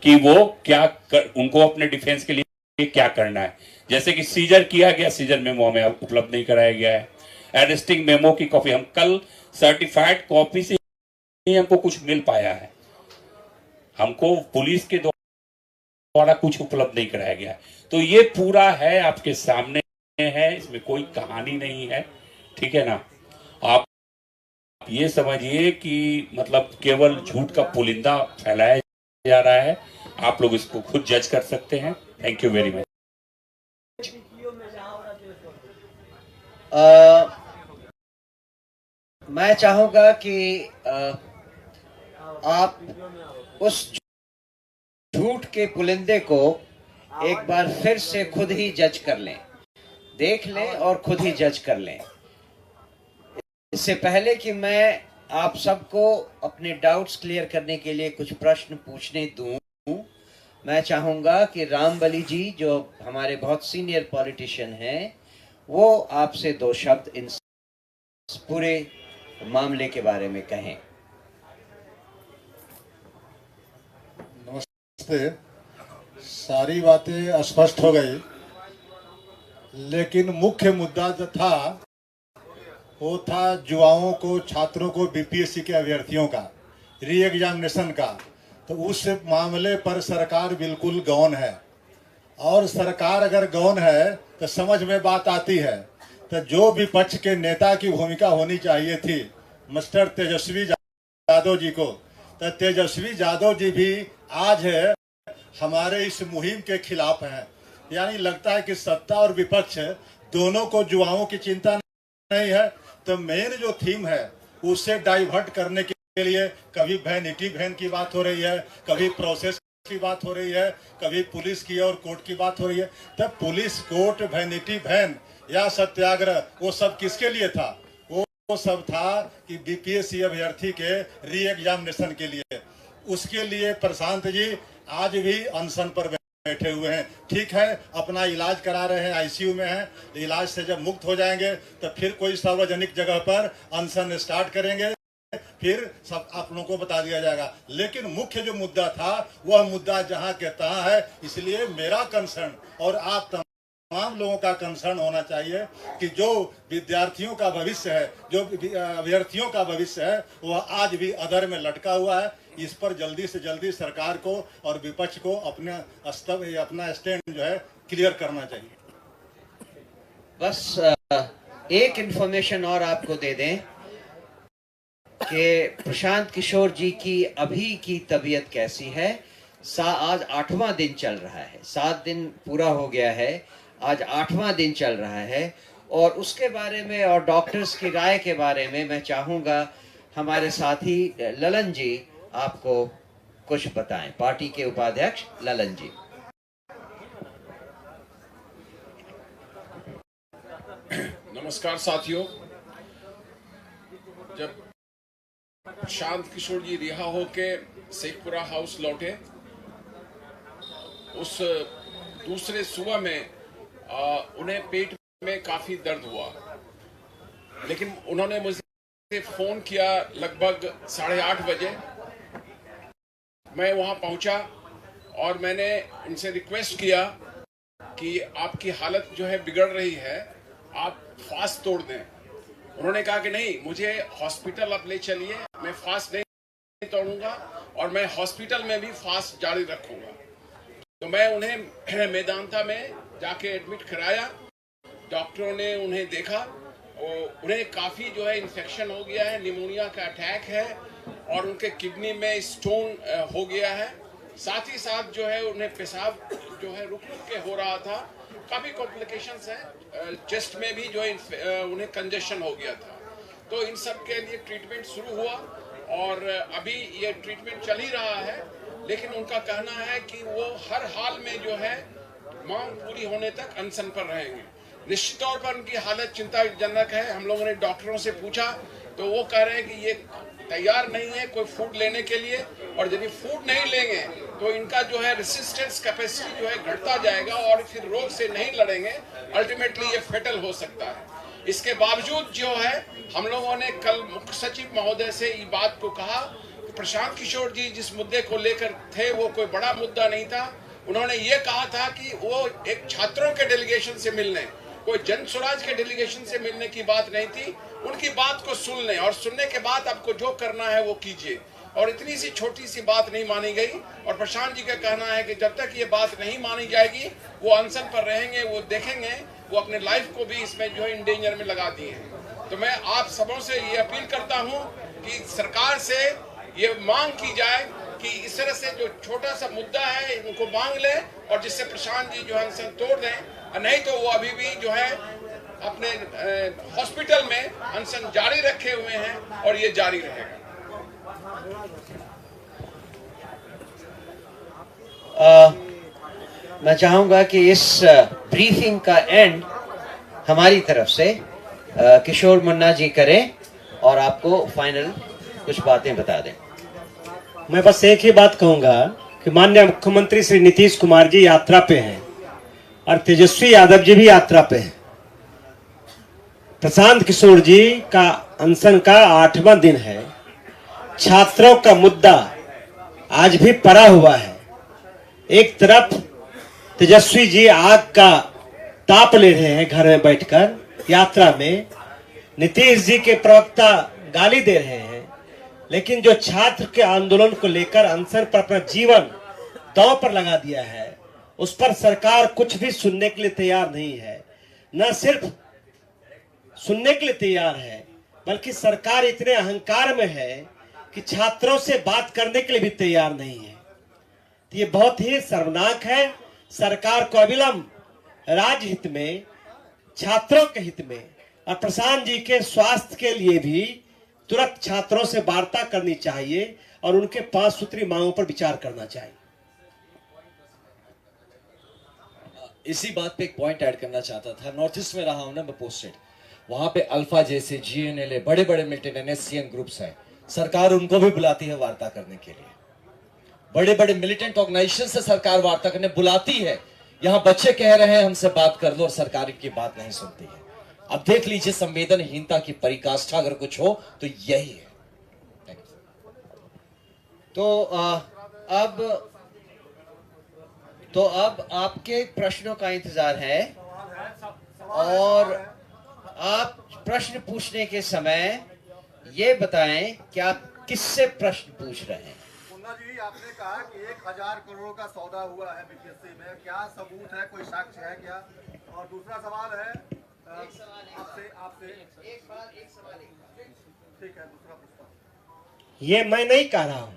कि वो क्या उनको अपने डिफेंस के लिए क्या करना है। जैसे कि सीजर किया गया, सीजर मेमो हमें उपलब्ध नहीं कराया गया है। अरेस्टिंग मेमो की कॉपी हम कल सर्टिफाइड कॉपी से ही हमको कुछ मिल पाया है, हमको पुलिस के द्वारा कुछ उपलब्ध नहीं कराया गया है। तो ये पूरा है आपके सामने है, इसमें कोई कहानी नहीं है, ठीक है ना। आप ये समझिए कि मतलब केवल झूठ का पुलिंदा फैलाया जा रहा है। आप लोग इसको खुद जज कर सकते हैं। Thank you very much. मैं चाहूंगा कि आप उस झूठ के पुलिंदे को एक बार फिर से खुद ही जज कर लें, देख लें और खुद ही जज कर लें। इससे पहले कि मैं आप सबको अपने डाउट्स क्लियर करने के लिए कुछ प्रश्न पूछने दूं, मैं चाहूंगा कि रामबली जी, जो हमारे बहुत सीनियर पॉलिटिशियन हैं, वो आपसे दो शब्द इन पूरे मामले के बारे में कहें। नमस्ते। सारी बातें स्पष्ट हो गई, लेकिन मुख्य मुद्दा जो था वो था युवाओं को, छात्रों को, बीपीएससी के अभ्यर्थियों का री एग्जामिनेशन का। तो उस मामले पर सरकार बिल्कुल गौन है, और सरकार अगर गौन है तो समझ में बात आती है। तो जो विपक्ष के नेता की भूमिका होनी चाहिए थी मिस्टर तेजस्वी यादव जी को, तो तेजस्वी यादव जी भी आज है हमारे इस मुहिम के खिलाफ हैं। यानी लगता है कि सत्ता और विपक्ष दोनों को युवाओं की चिंता नहीं है। तो मेन जो थीम है उससे डाइवर्ट करने के लिए कभी वैनिटी वैन की बात हो रही है, कभी प्रोसेस की बात हो रही है, कभी पुलिस की और कोर्ट की बात हो रही है। तब पुलिस, कोर्ट, वैनिटी वैन या सत्याग्रह वो सब किसके लिए था? वो सब था कि बीपीएससी अभ्यर्थी के री एग्जामिनेशन के लिए। उसके लिए प्रशांत जी आज भी अनशन पर बैठे हुए हैं। ठीक है, अपना इलाज करा रहे हैं, आईसीयू में हैं। इलाज से जब मुक्त हो जाएंगे तो फिर कोई सार्वजनिक जगह पर अनशन स्टार्ट करेंगे, फिर सब आप लोगों को बता दिया जाएगा। लेकिन मुख्य जो मुद्दा था वह मुद्दा जहां के तहां है। इसलिए मेरा कंसर्न और आप तमाम लोगों का कंसर्न होना चाहिए कि जो विद्यार्थियों का भविष्य है, जो अभ्यर्थियों का भविष्य है, वह आज भी अधर में लटका हुआ है। इस पर जल्दी से जल्दी सरकार को और विपक्ष को अपना स्टैंड जो है क्लियर करना चाहिए। बस एक इंफॉर्मेशन और आपको दे दें कि प्रशांत किशोर जी की अभी की तबीयत कैसी है। आज 8वां दिन चल रहा है, 7 दिन पूरा हो गया है, आज 8वां दिन चल रहा है। और उसके बारे में और डॉक्टर्स की राय के बारे में मैं चाहूँगा हमारे साथी ललन जी आपको कुछ बताएं। पार्टी के उपाध्यक्ष ललन जी। नमस्कार साथियों, जब प्रशांत किशोर जी रिहा होके शेखपुरा हाउस लौटे, उस दूसरे सुबह में उन्हें पेट में काफी दर्द हुआ, लेकिन उन्होंने मुझे फोन किया लगभग 8:30 बजे। मैं वहां पहुंचा और मैंने उनसे रिक्वेस्ट किया कि आपकी हालत जो है बिगड़ रही है, आप फास्ट तोड़ दें। उन्होंने कहा कि नहीं, मुझे हॉस्पिटल आप ले चलिए, मैं फास्ट नहीं तोड़ूंगा और मैं हॉस्पिटल में भी फास्ट जारी रखूंगा। तो मैं उन्हें मेदांता में जाके एडमिट कराया। डॉक्टरों ने उन्हें देखा और उन्हें काफ़ी जो है इन्फेक्शन हो गया है, निमोनिया का अटैक है और उनके किडनी में स्टोन हो गया है। साथ ही साथ जो है उन्हें पेशाब जो है रुक रुक के हो रहा था, काफ़ी कॉम्प्लिकेशंस हैं। चेस्ट में भी जो है उन्हें कंजेशन हो गया था। तो इन सब के लिए ट्रीटमेंट शुरू हुआ और अभी ये ट्रीटमेंट चल ही रहा है। लेकिन उनका कहना है कि वो हर हाल में जो है मांग पूरी होने तक अनशन पर रहेंगे। निश्चित तौर पर उनकी हालत चिंताजनक है। हम लोगों ने डॉक्टरों से पूछा तो वो कह रहे हैं कि ये तैयार नहीं है कोई फूड लेने के लिए, और यदि फूड नहीं लेंगे तो इनका जो है रेसिस्टेंस कैपेसिटी जो है घटता जाएगा और फिर रोग से नहीं लड़ेंगे, अल्टीमेटली ये फेटल हो सकता है। इसके बावजूद जो है हम लोगों ने कल मुख्य सचिव महोदय से ये बात को कहा कि प्रशांत किशोर जी जिस मुद्दे को लेकर थे वो कोई बड़ा मुद्दा नहीं था। उन्होंने ये कहा था कि वो एक छात्रों के डेलीगेशन से मिलने, कोई जन स्वराज के डेलीगेशन से मिलने की बात नहीं थी। उनकी बात को सुन लें और सुनने के बाद आपको जो करना है वो कीजिए। और इतनी सी छोटी सी बात नहीं मानी गई और प्रशांत जी का कहना है कि जब तक ये बात नहीं मानी जाएगी वो अनशन पर रहेंगे, वो देखेंगे, वो अपने लाइफ को भी इसमें जो है इन डेंजर में लगा दिए हैं। तो मैं आप सबों से ये अपील करता हूँ कि सरकार से ये मांग की जाए कि इस तरह से जो छोटा सा मुद्दा है उनको मांग ले और जिससे प्रशांत जी जो है अनशन तोड़ दें, नहीं तो वो अभी भी जो है अपने हॉस्पिटल में अनशन जारी रखे हुए हैं और ये जारी रहेगा। मैं चाहूंगा कि इस ब्रीफिंग का एंड हमारी तरफ से किशोर मुन्ना जी करें और आपको फाइनल कुछ बातें बता दें। मैं बस एक ही बात कहूंगा कि माननीय मुख्यमंत्री श्री नीतीश कुमार जी यात्रा पे हैं और तेजस्वी यादव जी भी यात्रा पे हैं। प्रशांत किशोर जी का अनशन का 8वां दिन है। छात्रों का मुद्दा आज भी पड़ा हुआ है। एक तरफ तेजस्वी जी आग का ताप ले रहे हैं घर में बैठकर यात्रा में, नीतीश जी के प्रवक्ता गाली दे रहे हैं, लेकिन जो छात्र के आंदोलन को लेकर अनशन पर अपना जीवन दांव पर लगा दिया है उस पर सरकार कुछ भी सुनने के लिए तैयार नहीं है। न सिर्फ सुनने के लिए तैयार है बल्कि सरकार इतने अहंकार में है कि छात्रों से बात करने के लिए भी तैयार नहीं है। तो ये बहुत ही शर्मनाक है। सरकार को अविलंब राज्य हित में, छात्रों के हित में और प्रशांत जी के स्वास्थ्य के लिए भी तुरंत छात्रों से वार्ता करनी चाहिए और उनके 5 सूत्री मांगों पर विचार करना चाहिए। इसी बात पे एक पॉइंट ऐड करना चाहता था। नॉर्थ ईस्ट में रहा हूं ना मैं पोस्टेड, वहां पे अल्फा जैसे GNLA बड़े बड़े मिलिटेंट NSCN ग्रुप्स हैं, सरकार उनको भी बुलाती है वार्ता करने के लिए। बड़े बड़े मिलिटेंट ऑर्गेनाइजेशन से सरकार वार्ता करने बुलाती है। यहां बच्चे कह रहे हैं हमसे बात कर लो और सरकार इनकी बात नहीं सुनती है। अब देख लीजिए संवेदनहीनता की पराकाष्ठा अगर कुछ हो तो यही है। तो अब आपके प्रश्नों का इंतजार है और आप प्रश्न पूछने के समय ये बताएं कि आप किससे प्रश्न पूछ रहे हैं। मुन्ना जी, आपने कहा कि 1000 करोड़ का सौदा हुआ है बीपीएससी में, क्या सबूत है, कोई साक्ष्य है क्या? और दूसरा सवाल है आपसे ठीक है, दूसरा प्रश्न। ये मैं नहीं कह रहा हूं,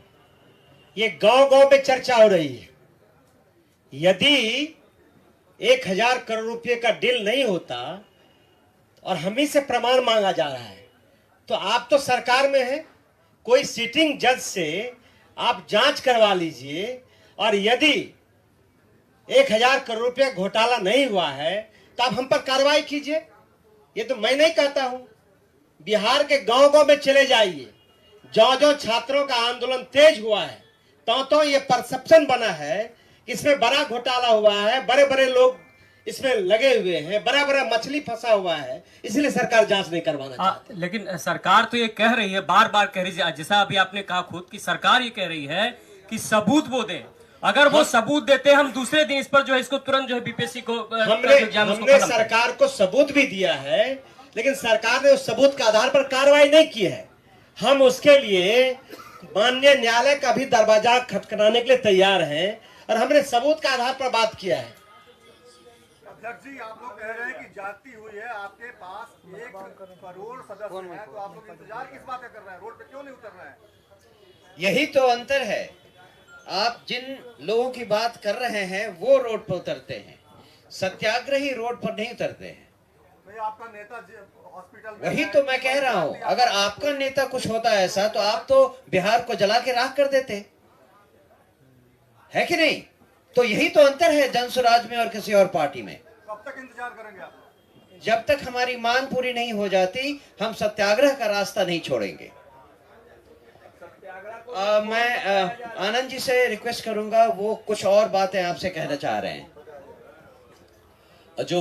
ये गांव-गांव में चर्चा हो रही है। यदि 1000 करोड़ रुपए का डील नहीं होता और हम ही से प्रमाण मांगा जा रहा है, तो आप तो सरकार में हैं, कोई सिटिंग जज से आप जांच करवा लीजिए और यदि 1000 करोड़ रुपया घोटाला नहीं हुआ है तो आप हम पर कार्रवाई कीजिए। ये तो मैं नहीं कहता हूं। बिहार के गांव-गांव में चले जाइए, जो छात्रों का आंदोलन तेज हुआ है तो ये परसेप्शन बना है कि इसमें बड़ा घोटाला हुआ है, बड़े बड़े लोग इसमें लगे हुए हैं, बड़ा बड़ा मछली फंसा हुआ है, इसलिए सरकार जांच नहीं करवाना चाहती। लेकिन सरकार तो ये कह रही है, बार बार कह रही है, जैसा अभी आपने कहा खुद कि सरकार ये कह रही है कि सबूत वो दें। अगर वो सबूत देते हम दूसरे दिन इस पर जो है इसको तुरंत जो है बीपीएससी को हमने सरकार को सबूत भी दिया है, लेकिन सरकार ने उस सबूत के आधार पर कार्रवाई नहीं की है। हम उसके लिए माननीय न्यायालय का भी दरवाजा खटखटाने के लिए तैयार हैं और हमने सबूत के आधार पर बात किया है। अध्यक्ष जी, आप लोग कह रहे हैं कि जाती हुई है, आपके पास 1 करोड़ सदस्य हैं, तो आप लोग इंतजार किस बात का कर रहे हैं? रोड पे क्यों नहीं उतर रहे हैं? यही तो अंतर है। आप जिन लोगों की बात कर रहे हैं वो रोड पर उतरते हैं, सत्याग्रही रोड पर नहीं उतरते हैं। भाई, आपका नेता हॉस्पिटल में वही तो मैं कह रहा हूं, अगर आपका नेता कुछ होता है ऐसा तो आप तो बिहार को जला के राख कर देते, है कि नहीं? तो यही तो अंतर है जनसुराज में और किसी और पार्टी में। कब तक इंतजार करेंगे आप? जब तक हमारी मांग पूरी नहीं हो जाती हम सत्याग्रह का रास्ता नहीं छोड़ेंगे। मैं आनंद जी से रिक्वेस्ट करूंगा, वो कुछ और बातें आपसे कहना चाह रहे हैं। जो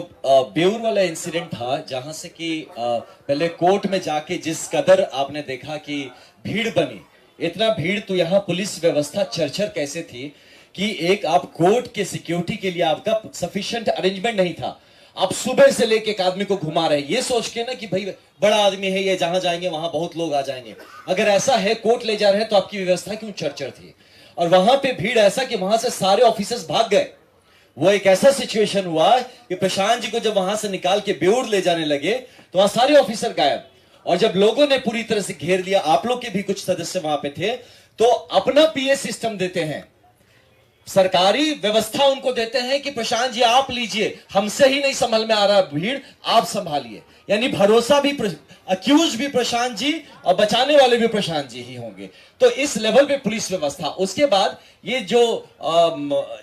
बेउर वाला इंसिडेंट था, जहां से कि पहले कोर्ट में जाके जिस कदर आपने देखा कि भीड़ बनी, इतना भीड़, तो यहाँ पुलिस व्यवस्था चरचर कैसे थी कि एक आप कोर्ट के सिक्योरिटी के लिए आपका सफिशिएंट अरेंजमेंट नहीं था। आप सुबह से लेके एक आदमी को घुमा रहे, ये सोच के ना कि भाई बड़ा आदमी है ये, जहां जाएंगे वहां बहुत लोग आ जाएंगे। अगर ऐसा है कोर्ट ले जा रहे हैं तो आपकी व्यवस्था क्यों चरचर थी? और वहां पे भीड़ ऐसा कि वहां से सारे ऑफिसर्स भाग गए। वो एक ऐसा सिचुएशन हुआ कि प्रशांत जी को जब वहां से निकाल के बेउर ले जाने लगे तो वहां सारे ऑफिसर गायब। और जब लोगों ने पूरी तरह से घेर लिया, आप लोग के भी कुछ सदस्य वहां पे थे, तो अपना पीए सिस्टम देते हैं, सरकारी व्यवस्था उनको देते हैं कि प्रशांत जी आप लीजिए, हमसे ही नहीं संभल में आ रहा भीड़, आप संभालिए। यानी भरोसा भी, अक्यूज भी प्रशांत जी और बचाने वाले भी प्रशांत जी ही होंगे। तो इस लेवल पे पुलिस व्यवस्था। उसके बाद ये जो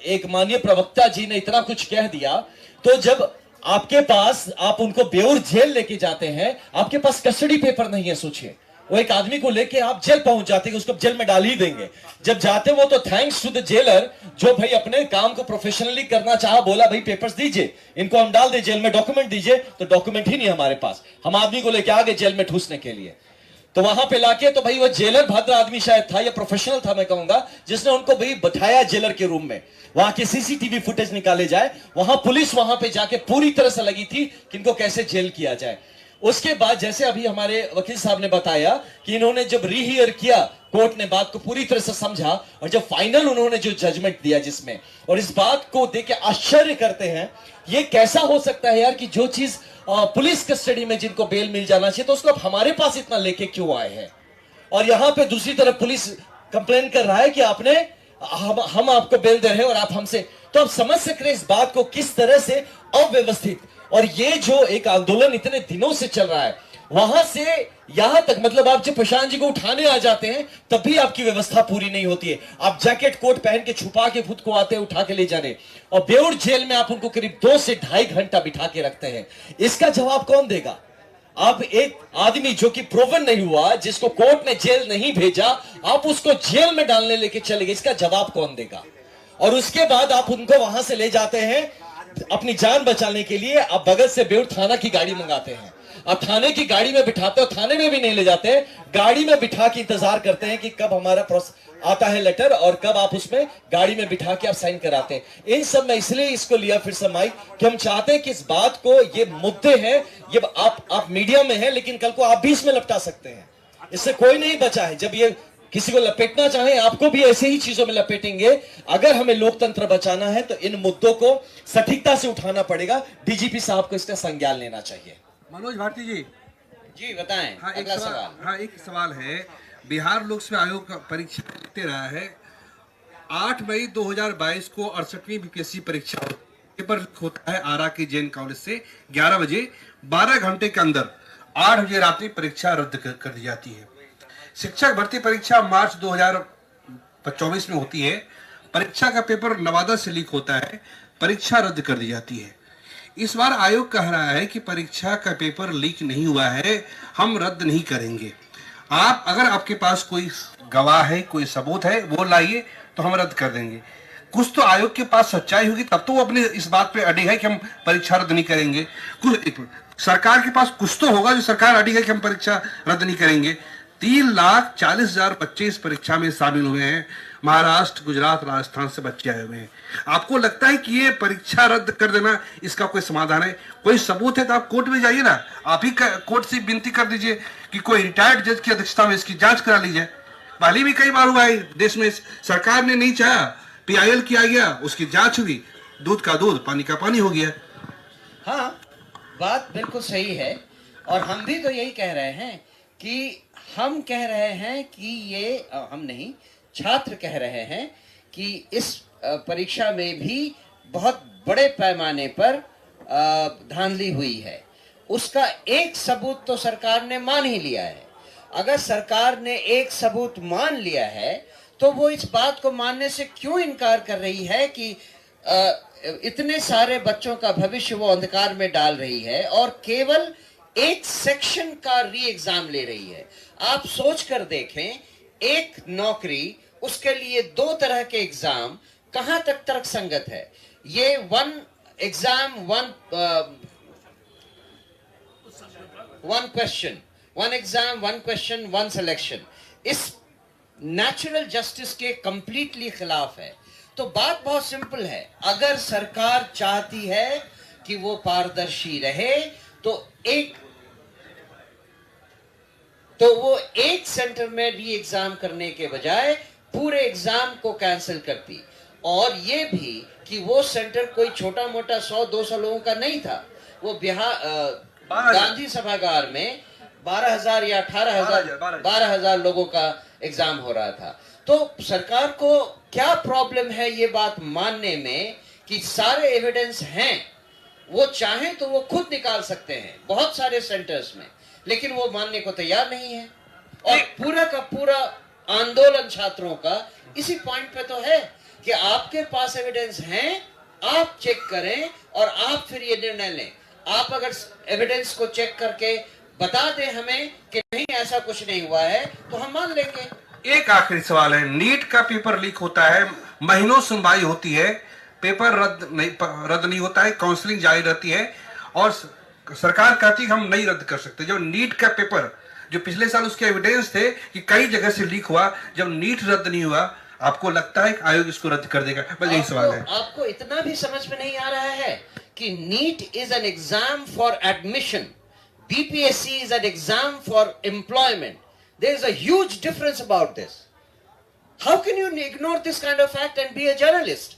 एक माननीय प्रवक्ता जी ने इतना कुछ कह दिया, तो जब आपके पास, आप उनको बेउर जेल लेके जाते हैं, आपके पास कस्टडी पेपर नहीं है। सोचिए, वो एक आदमी को लेके आप जेल पहुंच जाते हैं, उसको जेल में डाल ही देंगे। जब जाते वो तो थैंक्स टू द जेलर जो भाई अपने काम को प्रोफेशनली करना चाहा, बोला भाई पेपर्स दीजिए, इनको हम डाल दे जेल में, डॉक्यूमेंट दीजिए, तो डॉक्यूमेंट ही नहीं हमारे पास। हम आदमी को लेके आ गए जेल में ठूसने के लिए। तो वहां पे लाके, तो भाई वो जेलर भद्र आदमी शायद था या प्रोफेशनल था मैं कहूंगा, जिसने उनको भाई बैठाया जेलर के रूम में, वहां के सीसीटीवी फुटेज निकाले जाए। वहां पुलिस वहां पे जाके पूरी तरह से लगी थी कि इनको कैसे जेल किया जाए। उसके बाद जैसे अभी हमारे वकील साहब ने बताया कि इन्होंने जब रीहियर किया, कोर्ट ने बात को पूरी तरह से समझा और जब फाइनल उन्होंने जो जजमेंट दिया जिसमें, और इस बात को देख के आश्चर्य करते हैं, ये कैसा हो सकता है यार कि जो चीज पुलिस कस्टडी में जिनको बेल मिल जाना चाहिए, तो उसको हमारे पास इतना लेके क्यों आए हैं? और यहां पे दूसरी तरफ पुलिस कंप्लेन कर रहा है कि आपने हम आपको बेल दे रहे हैं और आप हमसे। तो आप समझ सक रहे इस बात को किस तरह से अव्यवस्थित, और ये जो एक आंदोलन इतने दिनों से चल रहा है, वहां से यहां तक, मतलब आप जब प्रशांत जी को उठाने आ जाते हैं तब भी आपकी व्यवस्था पूरी नहीं होती है। आप जैकेट कोट पहन के छुपा के खुद को आते हैं उठा के ले जाने, और बेउर जेल में आप उनको करीब 2 से 2.5 घंटा बिठा के रखते हैं। इसका जवाब कौन देगा? आप एक आदमी जो कि प्रूवन नहीं हुआ, जिसको कोर्ट ने जेल नहीं भेजा, आप उसको जेल में डालने लेके चले गए, इसका जवाब कौन देगा? और उसके बाद आप उनको वहां से ले जाते हैं अपनी जान बचाने के लिए। आप बगल से बेउर थाना की गाड़ी मंगाते हैं, आप थाने की गाड़ी में बिठाते हो, थाने में भी नहीं ले जाते, गाड़ी में बिठा के इंतजार करते हैं कि कब हमारा आता है लेटर और कब आप उसमें गाड़ी में बिठा के आप साइन कराते हैं। इन सब में इसलिए इसको लिया फिर से माइक कि हम चाहते हैं कि इस बात को, ये मुद्दे हैं, ये आप मीडिया में हैं, लेकिन कल को आप भी इसमें लपटा सकते हैं। इससे कोई नहीं बचा है। जब ये किसी को लपेटना चाहे, आपको भी ऐसे ही चीजों में लपेटेंगे। अगर हमें लोकतंत्र बचाना है तो इन मुद्दों को सटीकता से उठाना पड़ेगा। डीजीपी साहब को इसका संज्ञान लेना चाहिए। मनोज भारती जी, जी बताएं। हाँ अगला सवाल। हाँ, एक सवाल है। बिहार लोक सेवा आयोग का परीक्षा लेते रहा है। 8 मई 2022 को 68वीं बीपीएससी परीक्षा पेपर होता है आरा के जैन कॉलेज से 11 बजे। 12 घंटे के अंदर 8 बजे रात्रि परीक्षा रद्द कर दी जाती है। शिक्षक भर्ती परीक्षा मार्च 2024 में होती है। परीक्षा का पेपर नवादा से लीक होता है, परीक्षा रद्द कर दी जाती है। इस बार आयोग कह रहा है कि परीक्षा का पेपर लीक नहीं हुआ है, हम रद्द नहीं करेंगे। आप अगर आपके पास कोई गवाह है, कोई सबूत है, वो लाइए तो हम रद्द कर देंगे। कुछ तो आयोग के पास सच्चाई होगी, तब तो वो अपने इस बात पे अड़ी है कि हम परीक्षा रद्द नहीं करेंगे। कुछ सरकार के पास कुछ तो होगा जो सरकार अड़ी है कि हम परीक्षा रद्द नहीं करेंगे। 3,40,000 बच्चे इस परीक्षा में शामिल हुए हैं। महाराष्ट्र, गुजरात, राजस्थान से बच्चे आए हुए हैं। आपको लगता है कि ये परीक्षा रद्द कर देना इसका कोई समाधान है? कोई सबूत है तो आप कोर्ट में जाइए ना, आप ही कोर्ट से विनती कर दीजिए कि कोई रिटायर्ड जज की अध्यक्षता में इसकी जांच करा लीजिए। पहले भी कई बार हुआ है देश में, सरकार ने नहीं चाहा, PIL किया गया, उसकी जांच हुई, दूध का दूध पानी का पानी हो गया। हाँ, बात बिल्कुल सही है। और हम भी तो यही कह रहे हैं कि हम कह रहे हैं कि ये हम नहीं, छात्र कह रहे हैं कि इस परीक्षा में भी बहुत बड़े पैमाने पर धांधली हुई है। उसका एक सबूत तो सरकार ने मान ही लिया है। अगर सरकार ने एक सबूत मान लिया है तो वो इस बात को मानने से क्यों इनकार कर रही है कि इतने सारे बच्चों का भविष्य वो अंधकार में डाल रही है और केवल एक सेक्शन का री एग्जाम ले रही है। आप सोच कर देखें, एक नौकरी, उसके लिए 2 तरह के एग्जाम, कहां तक तर्क संगत है? ये 1 exam 1 question, 1 exam 1 question 1 selection, इस नेचुरल जस्टिस के कंप्लीटली खिलाफ है। तो बात बहुत सिंपल है। अगर सरकार चाहती है कि वो पारदर्शी रहे तो वो एक सेंटर में री एग्जाम करने के बजाय पूरे एग्जाम को कैंसिल करती। और ये भी कि वो सेंटर कोई छोटा मोटा 100-200 लोगों का नहीं था। वो बिहार गांधी सभागार में 12,000 या 12,000 लोगों का एग्जाम हो रहा था। तो सरकार को क्या प्रॉब्लम है ये बात मानने में कि सारे एविडेंस हैं? वो चाहें तो वो खुद निकाल सकते हैं बहुत सारे सेंटर्स में, लेकिन वो मानने को तैयार नहीं है। और पूरा का पूरा आंदोलन छात्रों का इसी पॉइंट पे तो है कि आपके पास एविडेंस हैं, आप चेक करें और आप फिर ये निर्णय लें। आप अगर एविडेंस को चेक करके बता दें हमें कि नहीं ऐसा कुछ नहीं हुआ है तो हम मान लेंगे। एक आखिरी सवाल है। नीट का पेपर लीक होता है, महीनों सुनवाई होती है, पेपर रद्द नहीं होता है, काउंसलिंग जारी रहती है और सरकार कहती है हम नहीं रद्द कर सकते। जब नीट का पेपर, जो पिछले साल उसके एविडेंस थे कि कई जगह से लीक हुआ, जब नीट रद्द नहीं हुआ, आपको लगता है कि आयोग इसको रद्द कर देगा? बस यही सवाल है। आपको इतना भी समझ में नहीं आ रहा है कि NEET is an exam for admission, BPSC is an exam for employment. There is a huge difference about this. How can you ignore this kind of fact and be a journalist?